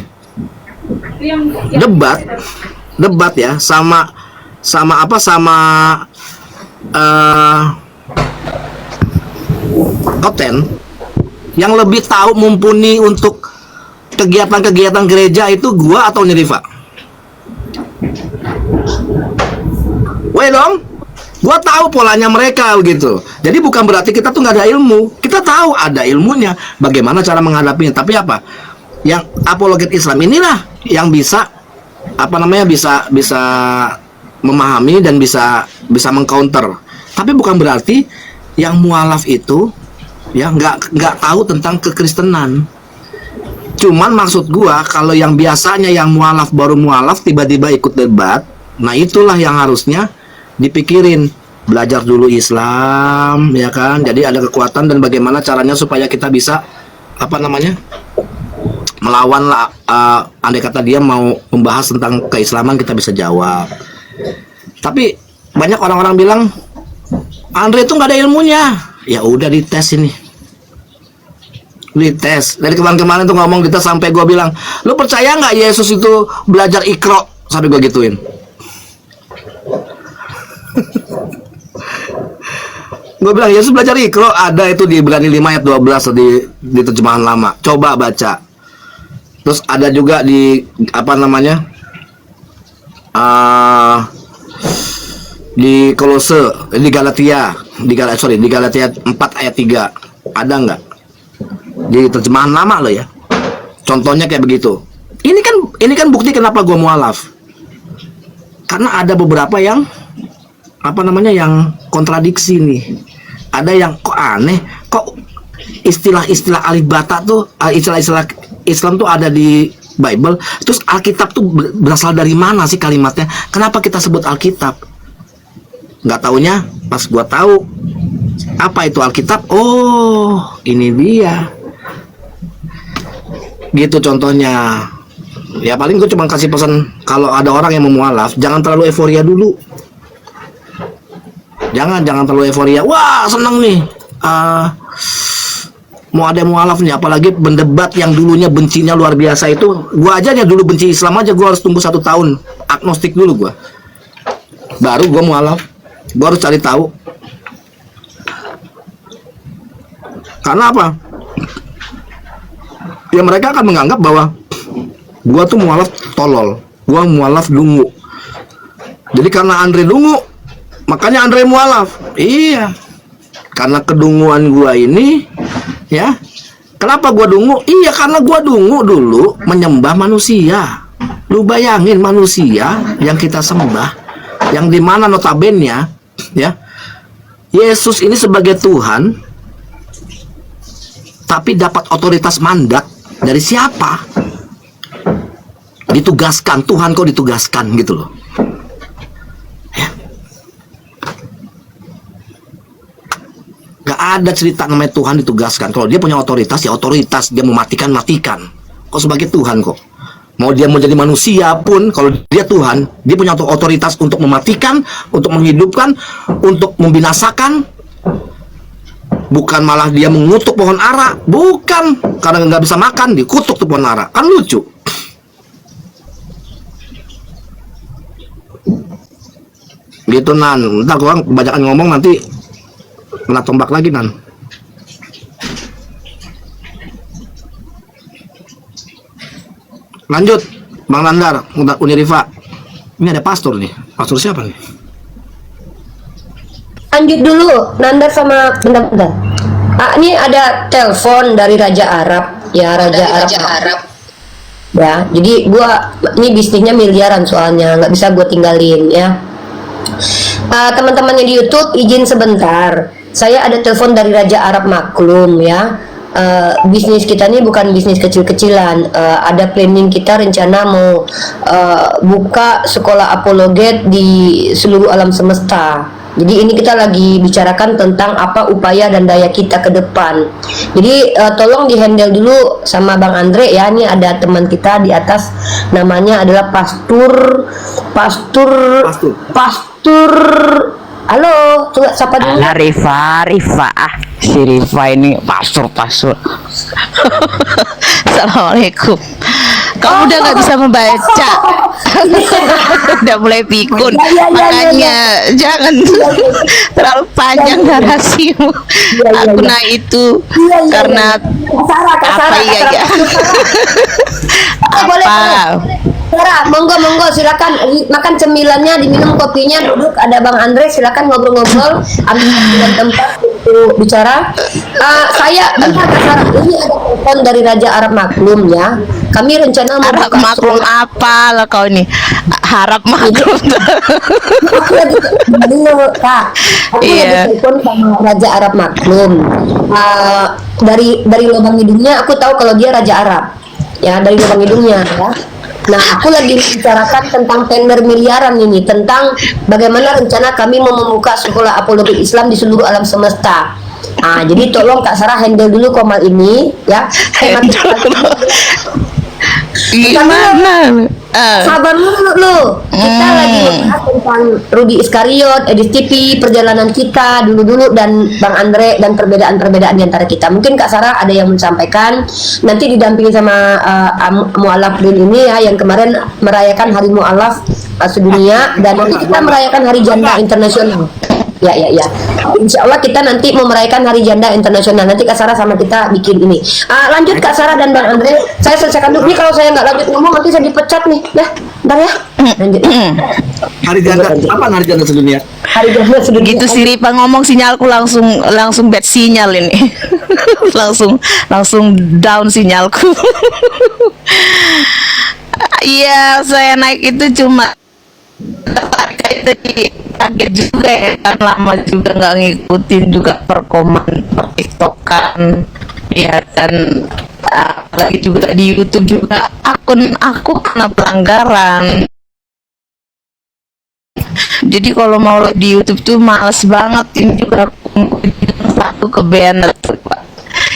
Debat ya sama Oten yang lebih tahu mumpuni untuk kegiatan-kegiatan gereja itu gua atau Unirifa? Weh dong, gua tahu polanya mereka gitu. Jadi bukan berarti kita tuh nggak ada ilmu. Kita tahu ada ilmunya, bagaimana cara menghadapinya. Tapi apa? Yang apologet Islam inilah yang bisa bisa memahami dan bisa mengcounter. Tapi bukan berarti yang mualaf itu ya nggak tahu tentang kekristenan. Cuman maksud gua kalau yang biasanya yang mualaf baru mualaf tiba-tiba ikut debat, nah itulah yang harusnya dipikirin, belajar dulu Islam ya kan. Jadi ada kekuatan dan bagaimana caranya supaya kita bisa melawan lah, andai kata dia mau membahas tentang keislaman kita bisa jawab. Tapi banyak orang-orang bilang Andre itu nggak ada ilmunya. Ya udah dites ini, dites dari kemarin tuh ngomong dites sampai gue bilang, lu percaya nggak Yesus itu belajar Iqra, sampai gue gituin. Gue bilang Yesus belajar Iqra ada itu di Ibrani 5 ayat 12 di terjemahan lama, coba baca. Terus ada juga di di Kolose, di Galatia 4 ayat 3 ada nggak? Di terjemahan lama loh ya. Contohnya kayak begitu. Ini kan bukti kenapa gua mualaf. Karena ada beberapa yang yang kontradiksi nih. Ada yang kok aneh, kok istilah-istilah alif bata tuh, istilah-istilah Islam tuh ada di Bible. Terus Alkitab tuh berasal dari mana sih kalimatnya? Kenapa kita sebut Alkitab? Nggak taunya pas gua tahu apa itu Alkitab. Oh, ini dia. Gitu contohnya. Ya paling gue cuma kasih pesan, kalau ada orang yang mau mualaf, jangan terlalu euforia dulu. Jangan terlalu euforia. Wah, seneng nih. Mau ada mualaf nih, apalagi mendebat yang dulunya bencinya luar biasa itu. Gua aja yang dulu benci Islam aja, gua harus tunggu 1 tahun agnostik dulu gua. Baru gua mualaf. Gua harus cari tahu. Karena apa? Ya mereka akan menganggap bahwa gua tuh mualaf tolol, gua mualaf dungu. Jadi karena Andre dungu, makanya Andre mualaf. Iya. Karena kedunguan gua ini, ya. Kenapa gua dungu? Iya, karena gua dungu dulu menyembah manusia. Lu bayangin manusia yang kita sembah, yang dimana notabene ya, Yesus ini sebagai Tuhan, tapi dapat otoritas mandat dari siapa? Ditugaskan, Tuhan kok ditugaskan gitu loh. Ya. Gak ada cerita namanya Tuhan ditugaskan. Kalau dia punya otoritas, ya otoritas. Dia mematikan, matikan. Kok sebagai Tuhan kok? Mau dia mau jadi manusia pun, kalau dia Tuhan, dia punya otoritas untuk mematikan, untuk menghidupkan, untuk membinasakan. Bukan malah dia mengutuk pohon ara. Bukan, karena nggak bisa makan, dikutuk tuh pohon ara. Kan lucu. Gitu Nan. Ntar gua kebanyakan ngomong nanti kena tombak lagi Nan. Lanjut Bang Nandar, Unirifa. Ini ada pastor nih. Pastor siapa nih? Lanjut dulu, Nandar sama bentar. Ini ada telepon dari Raja Arab, ya Raja Arab. Ya, jadi gua ini bisnisnya miliaran soalnya, nggak bisa gua tinggalin ya. Teman-temannya di YouTube izin sebentar. Saya ada telepon dari Raja Arab Maklum ya. Bisnis kita ini bukan bisnis kecil-kecilan. Ada planning kita rencana mau buka sekolah apologet di seluruh alam semesta. Jadi ini kita lagi bicarakan tentang apa upaya dan daya kita ke depan. Jadi tolong dihandle dulu sama Bang Andre ya. Ini ada teman kita di atas, namanya adalah Pastur. Halo, coba sapa dulu. Lah Rifa, si Rifa ini pasur. Assalamualaikum. Kamu udah nggak bisa membaca, udah mulai pikun, makanya jangan terlalu panjang narasimu. Aku nah itu karena apa ya? Boleh. Apa? Sarah, monggo silakan makan cemilannya, diminum kopinya, duduk ada Bang Andre, silakan ngobrol-ngobrol, ambil tempat untuk bicara. Saya bentar Kak Sarah, ini ada telepon dari Raja Arab Maklum ya. Kami rencana mau Harap buka maklum sekolah. apa lah kau ini? Harap maklum. Aku lagi dulu Kak. Aku lagi Iya. telepon sama Raja Arab Maklum. Dari lubang hidungnya aku tahu kalau dia Raja Arab. Ya, dari lubang hidungnya ya. Nah, aku lagi membicarakan tentang tender miliaran ini, tentang bagaimana rencana kami mau membuka sekolah apologi Islam di seluruh alam semesta. Jadi tolong Kak Sarah handle dulu komal ini ya. Gimana? Sabar dulu. Kita lagi membahas tentang Rudy Iskariot, Edis TV, perjalanan kita dulu dan Bang Andre dan perbedaan-perbedaan di antara kita. Mungkin Kak Sarah ada yang menyampaikan, nanti didampingi sama Mu'alaf Din ini ya, yang kemarin merayakan Hari Mu'alaf sedunia, dan nanti kita merayakan Hari Janda Internasional. Ya. Insya Allah kita nanti mau merayakan Hari Janda Internasional. Nanti Kak Sarah sama kita bikin ini. Lanjut Kak Sarah dan Bang Andre. Saya selesaikan dulu. Ini kalau saya nggak lanjut ngomong nanti saya dipecat nih. Ya, bentar ya. Lanjut. Hari janda, apa hari janda sedunia? Hari Janda sedunia. Gitu si Ripa ngomong, sinyalku langsung bad sinyal ini. langsung down sinyalku. Iya, saya naik itu cuma kaget juga ya, kan lama juga nggak ngikutin juga perkoman TikTokan ya kan, apalagi juga di YouTube juga akun aku kena pelanggaran. Jadi kalau mau live di YouTube tuh males banget, ini juga satu ke banner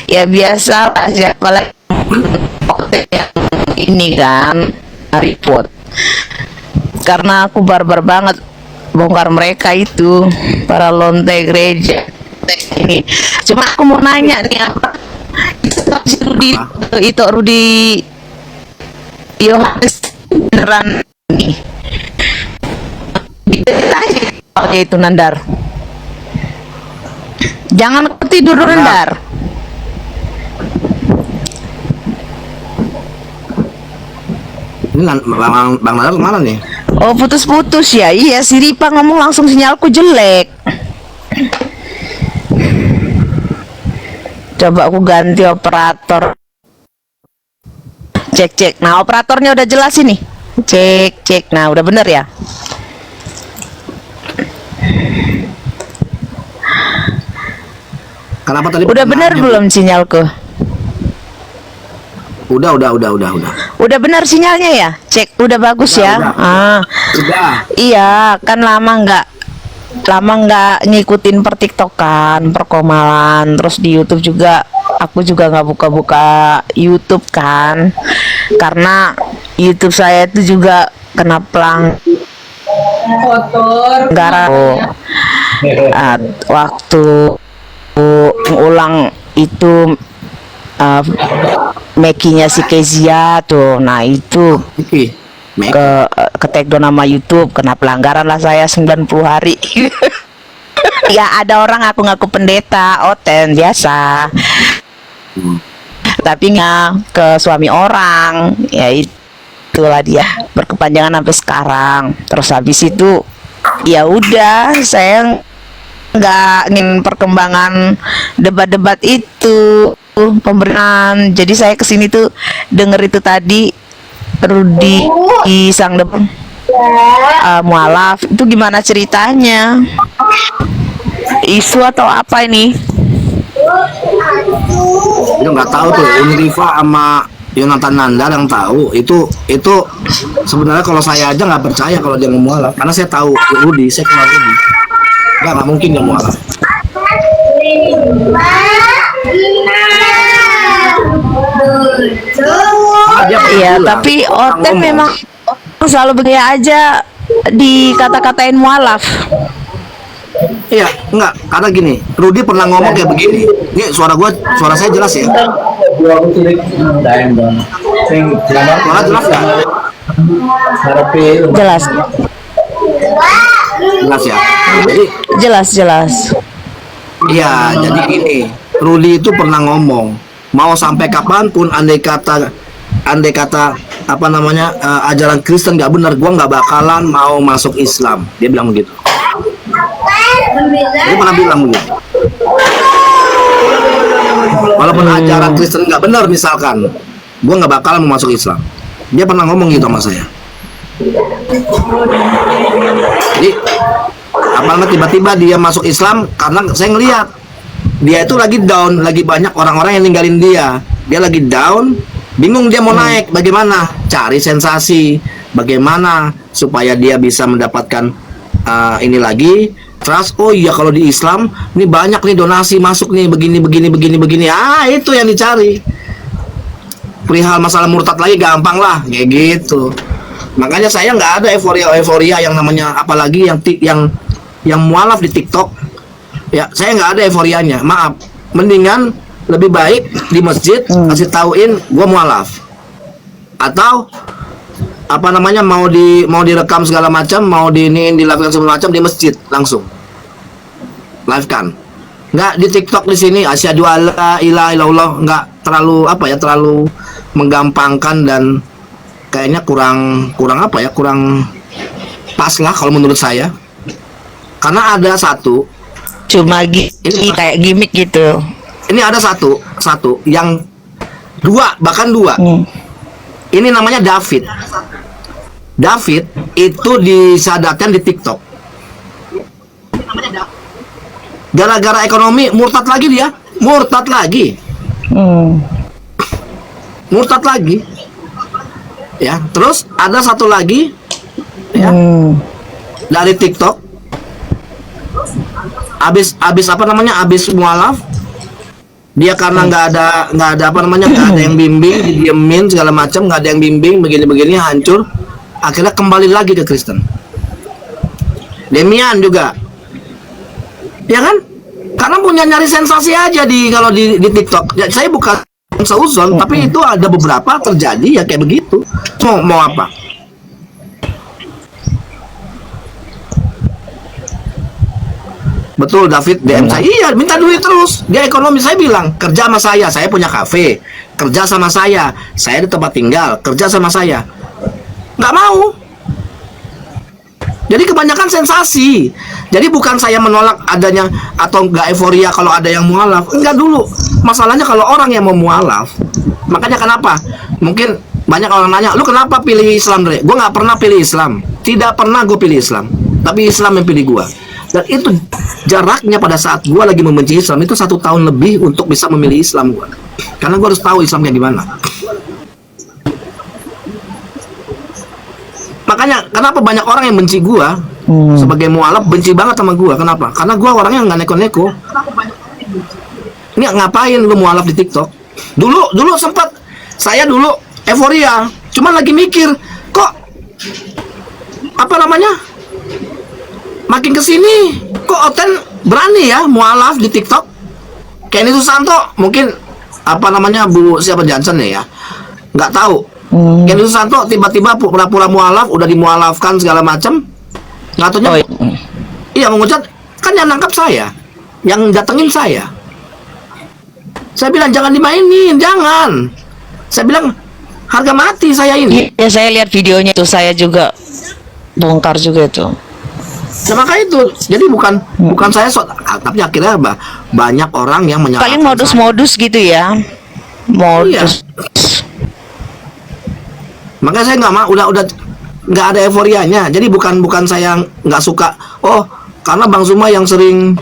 ya biasa lah, siapa lagi yang ini kan report, karena aku barbar banget bongkar mereka itu para lonte gereja ini. Cuma aku mau nanya nih, apa itu Rudy Yohanes beneran nih aja itu Nandar, jangan ketidur Nandar. Ini Bang Nandar kemana nih? Oh, putus-putus ya. Iya, si Ripa ngomong langsung sinyalku jelek. Coba aku ganti operator. Cek. Nah, operatornya udah jelas ini. Cek. Nah, udah bener ya? Kenapa tadi? Udah bener belum sinyalku? Udah. Udah benar sinyalnya ya? Cek, udah bagus ya? Udah. Iya, kan lama nggak ngikutin pertiktokan, perkomalan, terus di YouTube juga aku juga nggak buka-buka YouTube kan, karena YouTube saya itu juga kena pelanggaran waktu ulang itu Mekinya si Kezia tuh, nah itu Oke. ke take down nama YouTube, kena pelanggaran lah saya 90 hari. Ya ada orang ngaku pendeta, oten biasa, tapi nggak ke suami orang, ya itulah dia berkepanjangan sampai sekarang. Terus habis itu ya udah, saya nggak ingin perkembangan debat-debat itu pemberian. Jadi saya kesini tuh denger itu tadi Rudy sang depan mualaf itu gimana ceritanya, isu atau apa ini? Itu nggak tahu tuh, Unriva sama Yonatan Nandar yang tahu. Itu sebenarnya kalau saya aja nggak percaya kalau dia ngomong mualaf, karena saya tahu Rudy, saya kenal Rudy. nggak mungkin nggak mualaf. Dia Iya, bilang, tapi orang Oten ngomong. memang selalu begini aja dikata-katain mualaf. Iya, enggak, karena gini, Rudy pernah ngomong kayak begini. Ini suara saya jelas ya? Suara jelas ya? Jelas, Jelas ya? Jadi, jelas. iya, jadi gini, Rudy itu pernah ngomong, mau sampai kapanpun andai kata apa namanya ajaran Kristen nggak benar, gua nggak bakalan mau masuk Islam. Dia bilang begitu. Dia pernah bilang begitu. Walaupun ajaran Kristen nggak benar misalkan, gua nggak bakalan mau masuk Islam. Dia pernah ngomong gitu sama saya. Jadi apa namanya tiba-tiba dia masuk Islam karena saya ngelihat dia itu lagi down, lagi banyak orang-orang yang ninggalin dia. Dia lagi down, bingung dia mau naik, bagaimana? Cari sensasi, bagaimana supaya dia bisa mendapatkan ini lagi. Terus oh iya kalau di Islam ini banyak nih donasi masuk nih begini. Itu yang dicari. Perihal masalah murtad lagi gampang lah, kayak gitu. Makanya saya nggak ada euforia yang namanya, apalagi yang mualaf di TikTok. Ya, saya nggak ada euforianya. Maaf. Mendingan lebih baik di masjid kasih tauin gua mualaf. Atau apa namanya mau direkam segala macam, mau dilakukan segala macam di masjid langsung. Live kan. Nggak di TikTok di sini asyhadu alla ilaha illallah, nggak terlalu terlalu menggampangkan dan kayaknya kurang pas lah kalau menurut saya. Karena ada satu Cuma kayak gimmick gitu. ini ada satu yang bahkan dua. Ini namanya David itu disadarkan di TikTok gara-gara ekonomi murtad lagi ya. Terus ada satu lagi ya dari TikTok habis mualaf dia karena nggak ada yang bimbing, didiemin segala macam, nggak ada yang bimbing, begini hancur, akhirnya kembali lagi ke Kristen. Demian juga ya kan, karena punya nyari sensasi aja kalau di TikTok ya. Saya bukan seuzon, tapi itu ada beberapa terjadi ya kayak begitu. Mau apa? Betul, David DM saya, iya minta duit terus. Dia ekonomi, saya bilang kerja sama saya punya kafe, kerja sama saya di tempat tinggal, kerja sama saya, nggak mau. Jadi kebanyakan sensasi. Jadi bukan saya menolak adanya atau nggak euforia kalau ada yang mualaf, enggak dulu. Masalahnya kalau orang yang mau mualaf, makanya kenapa? Mungkin banyak orang nanya, lu kenapa pilih Islam, Dre? Gue nggak pernah pilih Islam, tidak pernah gue pilih Islam, tapi Islam yang pilih gue. Dan itu jaraknya pada saat gue lagi membenci Islam itu 1 tahun lebih untuk bisa memilih Islam gue. Karena gue harus tahu Islamnya gimana. Makanya kenapa banyak orang yang benci gue sebagai mualaf, benci banget sama gue. Kenapa? Karena gue orangnya nggak neko-neko. Ini ngapain lu mualaf di TikTok? Dulu sempat saya dulu euforia, cuman lagi mikir kok makin kesini kok Oten berani ya mualaf di TikTok. Kenny Susanto mungkin Bu siapa Johnson ya, nggak tahu. Kenny Susanto tiba-tiba pura-pura mualaf, udah dimualafkan segala macam, nggak tahu. Iya mengucap kan yang nangkap saya, yang datengin saya. Saya bilang jangan dimainin, jangan. Saya bilang harga mati saya ini. Ya saya lihat videonya itu, saya juga bongkar juga itu. Nah, maka itu jadi bukan saya tapi akhirnya banyak orang yang menyalahkan. Paling modus-modus gitu ya. Modus. Iya. Makanya saya nggak mau, udah nggak ada euforianya. Jadi bukan saya nggak suka. Oh, karena Bang Zuma yang sering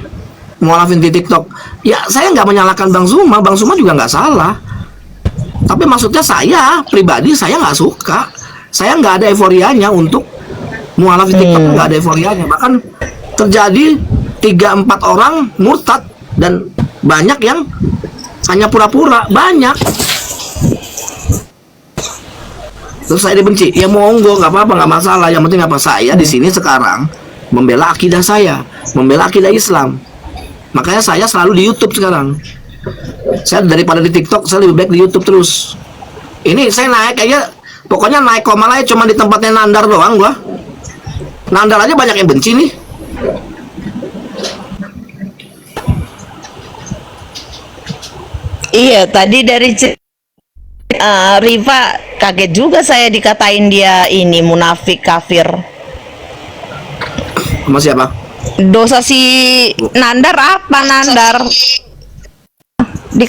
mualafin di TikTok. Ya saya nggak menyalahkan Bang Zuma juga nggak salah. Tapi maksudnya saya pribadi saya nggak suka. Saya nggak ada euforianya untuk mualaf di TikTok, nggak ada euforianya. Bahkan terjadi 3-4 orang murtad dan banyak yang hanya pura-pura, banyak. Terus saya dibenci, ya monggo, nggak apa-apa, nggak masalah. Yang penting apa, saya di sini sekarang membela akidah saya, membela akidah Islam. Makanya saya selalu di YouTube sekarang. Saya daripada di TikTok, saya lebih baik di YouTube terus. Ini saya naik aja, pokoknya naik koma aja cuma di tempatnya Nandar doang gua. Nandar aja banyak yang benci nih. Iya, tadi dari Riva kaget juga saya dikatain dia ini munafik kafir. Sama siapa? Dosa si Nandar apa Nandar? Di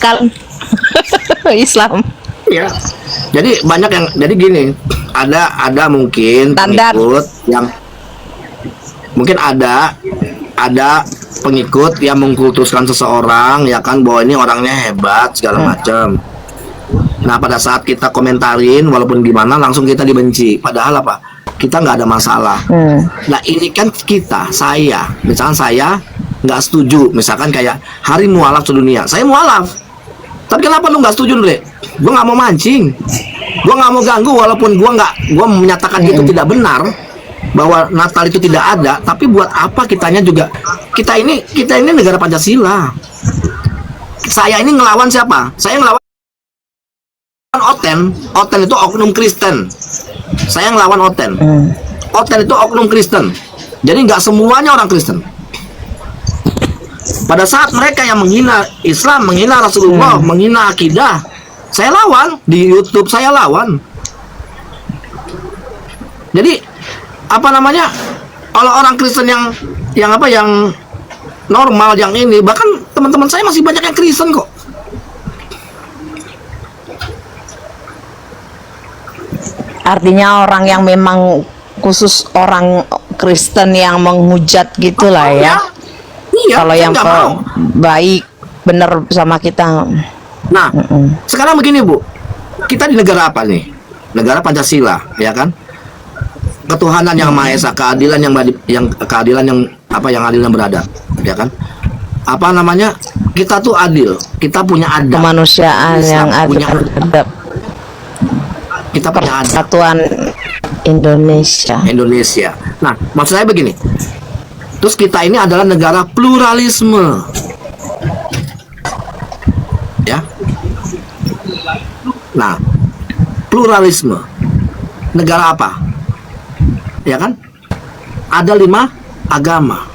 Islam. Ya. Jadi banyak yang, jadi gini, ada mungkin Nandar. pengikut yang mungkin ada pengikut yang mengkultuskan seseorang, ya kan, bahwa ini orangnya hebat segala macam. Nah, pada saat kita komentarin walaupun gimana langsung kita dibenci. Padahal apa? Kita nggak ada masalah. Nah, ini kan saya, misalkan saya nggak setuju, misalkan kayak hari mualaf sedunia, saya mualaf. Tapi kenapa lu nggak setuju, Dre? Gue nggak mau mancing, gue nggak mau ganggu, walaupun gue menyatakan itu tidak benar, bahwa Natal itu tidak ada. Tapi buat apa kitanya juga? Kita ini negara Pancasila. Saya ini ngelawan siapa? Saya ngelawan Oten itu oknum Kristen. Saya ngelawan Oten. Oten itu oknum Kristen. Jadi nggak semuanya orang Kristen. Pada saat mereka yang menghina Islam, menghina Rasulullah, menghina akidah, saya lawan di YouTube, saya lawan. Jadi apa namanya? Kalau orang Kristen yang normal, yang ini, bahkan teman-teman saya masih banyak yang Kristen kok. Artinya orang yang memang khusus orang Kristen yang menghujat gitulah ya. Iya, Kalau saya yang nggak mau. baik bener sama kita. Nah, sekarang begini Bu, kita di negara apa nih? Negara Pancasila, ya kan? Ketuhanan yang Maha Esa, keadilan yang keadilan yang yang adil dan beradab, ya kan? Apa namanya? Kita tuh adil, kita punya adab. Kemanusiaan Islam yang punya adab. Kita punya adab. Persatuan Indonesia. Nah, maksud saya begini. Terus kita ini adalah negara pluralisme. Ya. Nah, pluralisme. Negara apa? Ya kan? Ada 5 agama.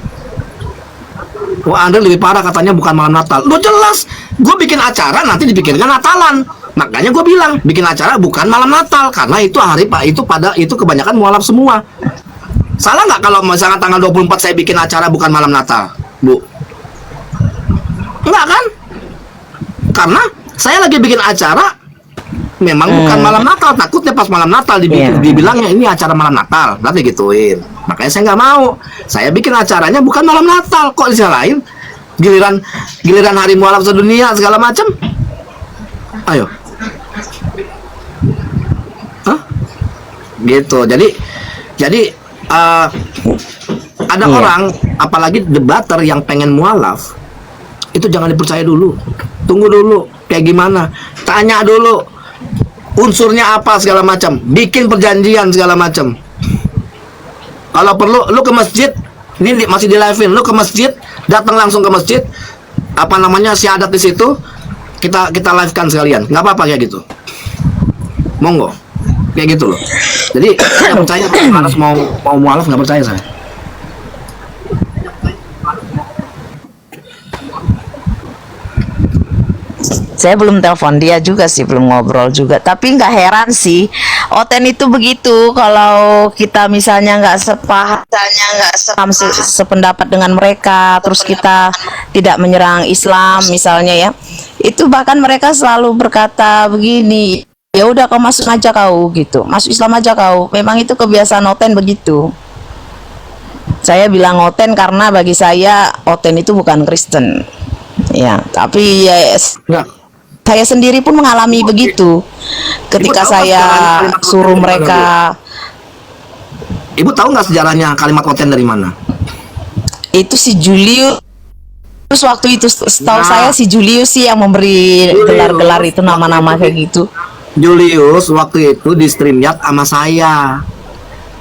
Wah, Andre lebih parah katanya bukan malam Natal. Lo jelas, gue bikin acara nanti dipikirkan Natalan. Makanya gue bilang bikin acara bukan malam Natal karena itu itu kebanyakan mualaf semua. Salah nggak kalau misalnya tanggal 24 saya bikin acara bukan malam Natal, Bu? Enggak kan? Karena saya lagi bikin acara memang bukan malam Natal, takutnya pas malam Natal dibilangnya ini acara malam Natal, nanti gituin. Makanya saya nggak mau. Saya bikin acaranya bukan malam Natal, kok disalahin? Giliran hari mualaf sedunia segala macam. Ayo. Hah? Gitu. Jadi ada orang, apalagi debater yang pengen mualaf, itu jangan dipercaya dulu. Tunggu dulu, kayak gimana? Tanya dulu unsurnya apa segala macam. Bikin perjanjian segala macam. Kalau perlu, lu ke masjid. Ini masih di live-in. Lu ke masjid, datang langsung ke masjid. Apa namanya, syahadat di situ. Kita live-kan sekalian. Nggak apa-apa kayak gitu. Monggo. Kayak gitu loh. Jadi saya percaya harus mau mualaf, nggak percaya saya. Saya belum telepon dia juga sih, belum ngobrol juga. Tapi nggak heran sih, Oten itu begitu. Kalau kita misalnya nggak sependapat dengan mereka, terus kita tidak menyerang Islam misalnya ya, itu bahkan mereka selalu berkata begini, ya udah kau masuk aja kau gitu, masuk Islam aja kau. Memang itu kebiasaan Oten begitu. Saya bilang Oten karena bagi saya Oten itu bukan Kristen. Ya, tapi ya Nggak. saya sendiri pun mengalami begitu ketika Ibu tahu saya kalimat suruh Oten mereka. Ibu tahu nggak sejarahnya kalimat Oten dari mana? Itu si Julius. Terus waktu itu setahu saya si Julius sih yang memberi gelar-gelar itu, nama-nama kayak gitu. Julius waktu itu di StreamYard sama saya.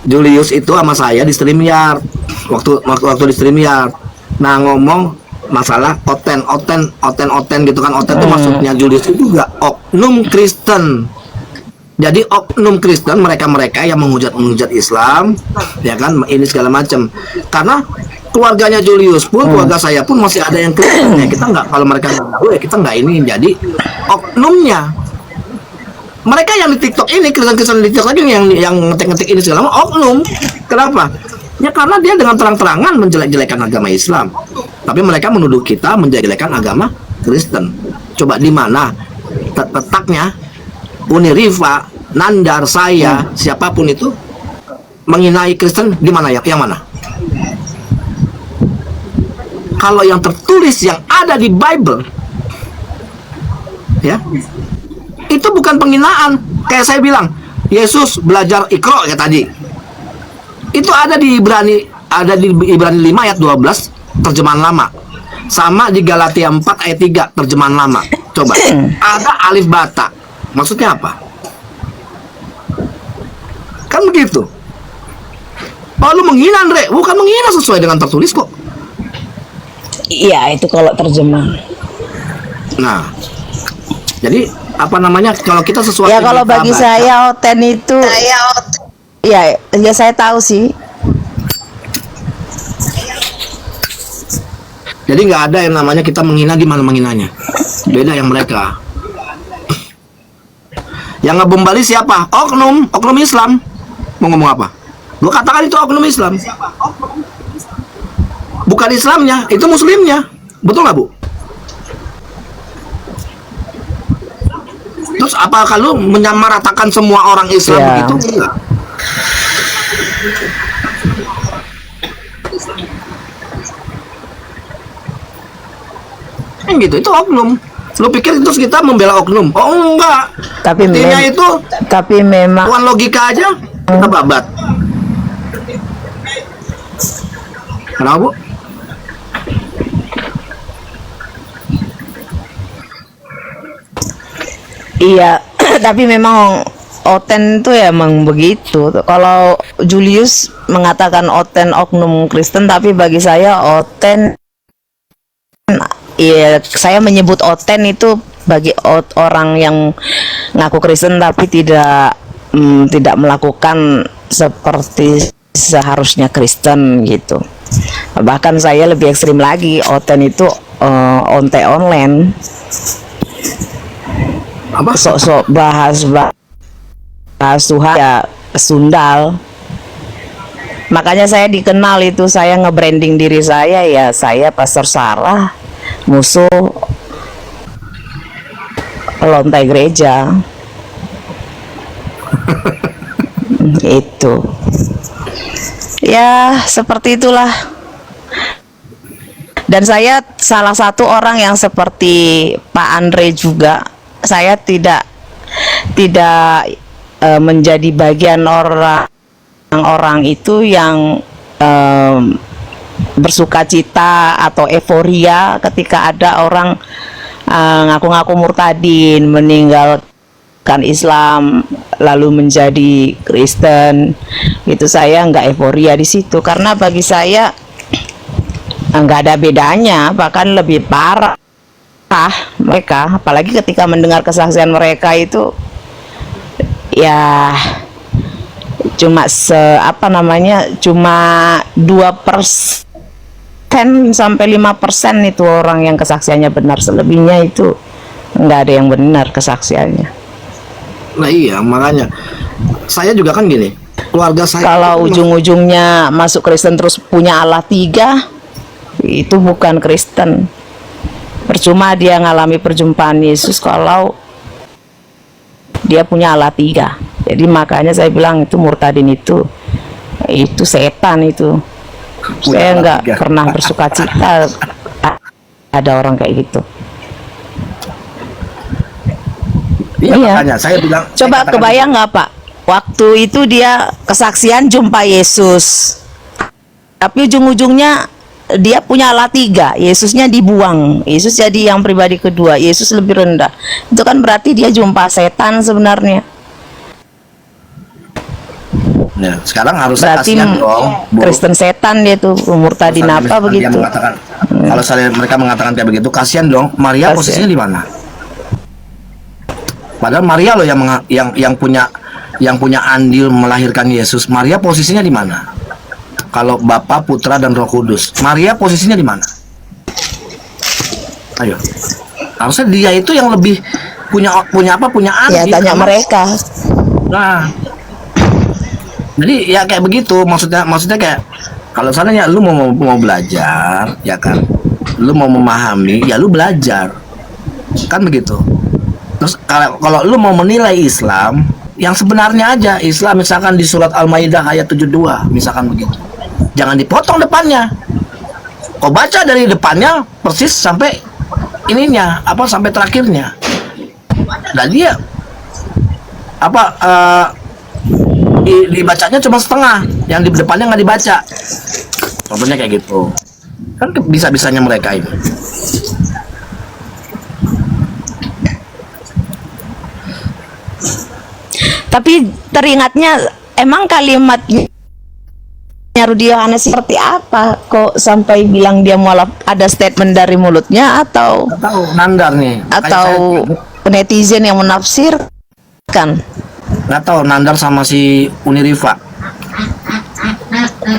Julius itu sama saya di StreamYard. Waktu di StreamYard. Nah, ngomong masalah oten gitu kan. Oten itu maksudnya Julius itu juga oknum Kristen. Jadi oknum Kristen, mereka-mereka yang menghujat Islam, ya kan, ini segala macam. Karena keluarganya Julius pun, keluarga saya pun masih ada yang Kristen, ya kita nggak, kalau mereka nggak tahu ya kita nggak ini. Jadi oknumnya, mereka yang di TikTok ini, Kristen di TikTok lagi yang ngetik-ngetik ini segala macam, oknum. Kenapa? Ya karena dia dengan terang-terangan menjelek-jelekan agama Islam, tapi mereka menuduh kita menjelek-jelekan agama Kristen. Coba di mana letaknya Uni Rifa, Nandar, saya, siapapun itu menghinai Kristen di mana ya? Yang mana? Kalau yang tertulis yang ada di Bible, ya, itu bukan penghinaan. Kayak saya bilang, Yesus belajar Iqra kayak tadi. Itu ada di Ibrani 5 ayat 12 terjemahan lama. Sama di Galatia 4 ayat 3 terjemahan lama. Coba. Ada alif bata. Maksudnya apa? Kan begitu. Oh, lu menghina, Andre. Bukan menghina, sesuai dengan tertulis kok. Iya, itu kalau terjemah. Nah, jadi apa namanya, kalau kita sesuatu Ya kalau kita bagi baca, saya oten itu, ya saya tahu sih. jadi nggak ada yang namanya kita menghina. Di mana menghinanya? Beda yang mereka. Yang ngebom Bali siapa? Oknum Islam. Mau ngomong apa? Gua katakan itu oknum Islam. Bukan Islamnya, itu Muslimnya. Betul nggak, Bu? Terus apakah lu menyamaratakan semua orang Islam Ya. begitu? Enggak. Gitu, itu oknum. Lu pikir terus kita membela oknum? Oh enggak. Tapi Intinya itu tapi memang bukan logika aja kita babat. Kenapa, Bu? iya, tapi memang oten itu ya emang begitu. Kalau Julius mengatakan oten oknum Kristen, tapi bagi saya oten, ya saya menyebut oten itu bagi orang yang ngaku Kristen tapi tidak melakukan seperti seharusnya Kristen gitu. Bahkan saya lebih ekstrim lagi, oten itu onte online. Apa? Sok-sok bahas Tuhan ya sundal. Makanya saya dikenal itu, saya nge-branding diri saya ya, saya Pastor Sarah, musuh lontai gereja. Itu ya seperti itulah. Dan saya salah satu orang yang seperti Pak Andre juga, saya tidak menjadi bagian orang itu yang bersukacita atau euforia ketika ada orang ngaku-ngaku murtadin, meninggalkan Islam lalu menjadi Kristen. Itu saya nggak euforia di situ, karena bagi saya nggak ada bedanya, bahkan lebih parah mereka, apalagi ketika mendengar kesaksian mereka itu ya cuma cuma 2% sampai 5% itu orang yang kesaksiannya benar. Selebihnya itu nggak ada yang benar kesaksiannya. Nah iya, makanya saya juga kan gini, keluarga saya Kalau ujung-ujungnya masuk Kristen terus punya Allah 3, itu bukan Kristen. Percuma dia ngalami perjumpaan Yesus kalau dia punya Allah 3. Jadi makanya saya bilang itu murtadin itu setan itu. Saya nggak pernah bersukacita ada orang kayak gitu. Iya, Iya. makanya saya bilang. Coba saya katakan kebayang nggak Pak? Waktu itu dia kesaksian jumpa Yesus, tapi ujung-ujungnya dia punya Allah tiga, Yesusnya dibuang, Yesus jadi yang pribadi kedua, Yesus lebih rendah. Itu kan berarti dia jumpa setan sebenarnya. Ya, sekarang harus Berarti kasihan dong, Bu. Kristen setan dia tuh, murtadin Kalau apa misalkan dia begitu. mengatakan, kalau saya mereka mengatakan kayak begitu, kasihan dong. Maria Kasihan. posisinya di mana? Padahal Maria loh yang punya andil melahirkan Yesus. Maria posisinya di mana? Kalau Bapa, Putra dan Roh Kudus, Maria posisinya di mana? Ayo. Harusnya dia itu yang lebih punya Ya andil. tanya karena- mereka. Nah, jadi ya kayak begitu, maksudnya kayak kalau seandainya lu mau belajar, ya kan, lu mau memahami, ya lu belajar, kan begitu. Terus kalau lu mau menilai Islam, yang sebenarnya aja Islam, misalkan di surat Al-Maidah ayat 72, misalkan begitu, jangan dipotong depannya. Kau baca dari depannya persis sampai ininya, sampai terakhirnya. Dan dia dibacanya cuma setengah, yang di depannya nggak dibaca. Contohnya kayak gitu. Kan bisa-bisanya mereka ini. Tapi teringatnya emang kalimatnya Rudi Yohanes seperti apa kok sampai bilang dia mau ada statement dari mulutnya atau Nggak tahu, nandar nih. Kayak atau netizen yang menafsirkan? nggak tahu, nandar sama si Uniriva.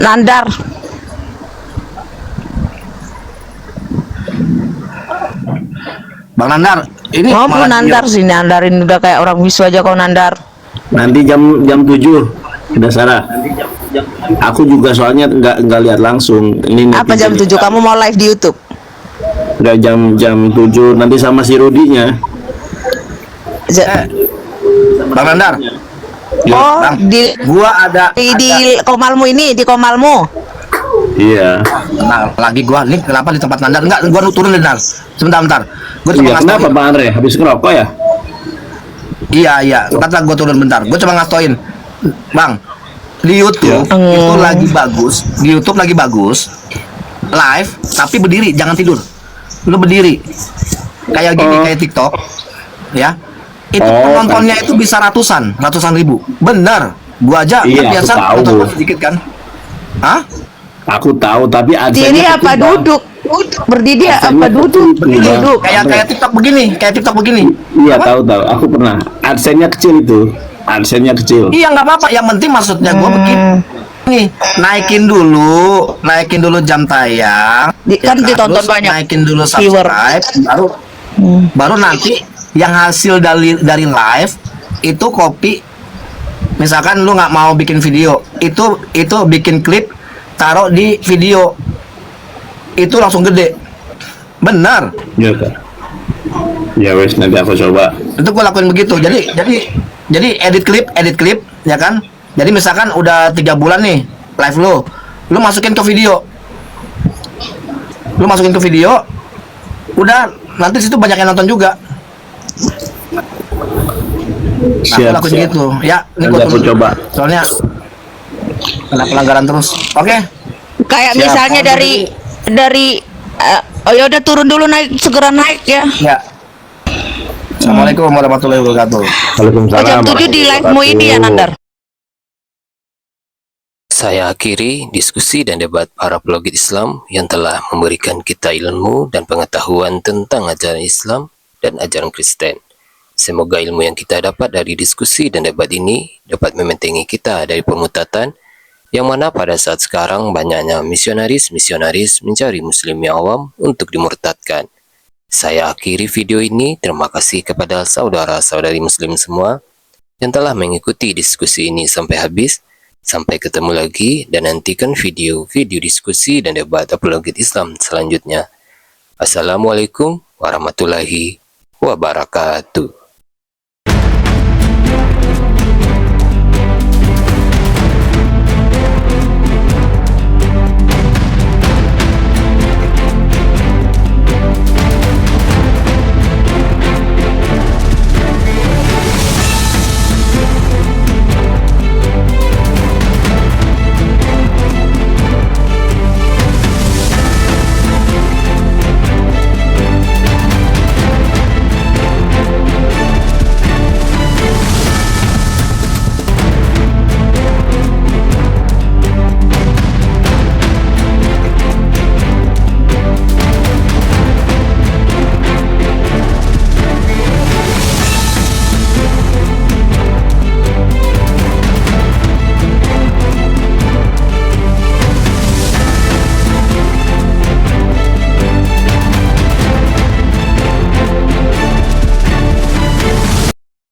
Nandar. Bang Nandar, ini Mau malah nandar sih, nandarin udah kayak orang bisu aja kau nandar. Nanti jam 7 udah Sarah. Aku juga soalnya nggak lihat langsung. Ini Apa jam 7 kamu mau live di YouTube? Udah jam 7 nanti sama si Rudinya. Bang Nandar. Oh, Bang, di gua ada Komalmu ini, di Komalmu. Iya. Nah, lagi gua nih kenapa di tempat Nandar? Enggak, gua turun deh, Nandar. Sebentar. Gua cuma Iya, ngasih kenapa Bang Andre? Habis ngerokok ya? Iya. Kata gue turun bentar. Gue cuma ngastoin, Bang. Di YouTube itu lagi bagus. Di YouTube lagi bagus. Live, tapi berdiri, jangan tidur. Lu berdiri. Kayak gini, kayak TikTok. Ya. Itu penontonnya itu bisa ratusan ribu. Bener. Gua aja Iya, kan biasa aku tahu. nonton gua sedikit kan. Hah? Aku tahu, tapi Diri apa duduk? Berdiri apa duduk? Duduk. Kayak TikTok begini. Iya, Apa? tahu. Aku pernah. AdSense-nya kecil itu. AdSense-nya kecil. Iya, nggak apa-apa. Yang penting maksudnya gue begini. Nih, naikin dulu jam tayang. Kan Ya ditonton terus banyak Naikin dulu viewer. subscribe, baru nanti yang hasil dari live itu copy. Misalkan lu nggak mau bikin video, itu bikin klip, taruh di video. Itu langsung gede. Benar. Iya, Kak. Ya wes, nanti aku coba. Itu gue lakuin begitu. Jadi edit klip ya kan. Jadi misalkan udah 3 bulan nih live lu masukin ke video, udah nanti situ banyak yang nonton juga. Nah, aku lakuin gitu ya. Ini Nanti gua aku coba. soalnya kena pelanggaran terus. Oke. Kayak Siap. misalnya dari oh ya udah turun dulu, segera naik ya. Ya. Assalamualaikum warahmatullahi wabarakatuh. Waalaikumsalam. Oh, jam 7 di live-mu ini ya, Nandar. Saya akhiri diskusi dan debat para pelogit Islam yang telah memberikan kita ilmu dan pengetahuan tentang ajaran Islam dan ajaran Kristen. Semoga ilmu yang kita dapat dari diskusi dan debat ini dapat membentengi kita dari permutatan yang mana pada saat sekarang banyaknya misionaris mencari muslim yang awam untuk dimurtadkan. Saya akhiri video ini. Terima kasih kepada saudara-saudari muslim semua yang telah mengikuti diskusi ini sampai habis. Sampai ketemu lagi dan nantikan video-video diskusi dan debat apologet Islam selanjutnya. Assalamualaikum warahmatullahi wabarakatuh.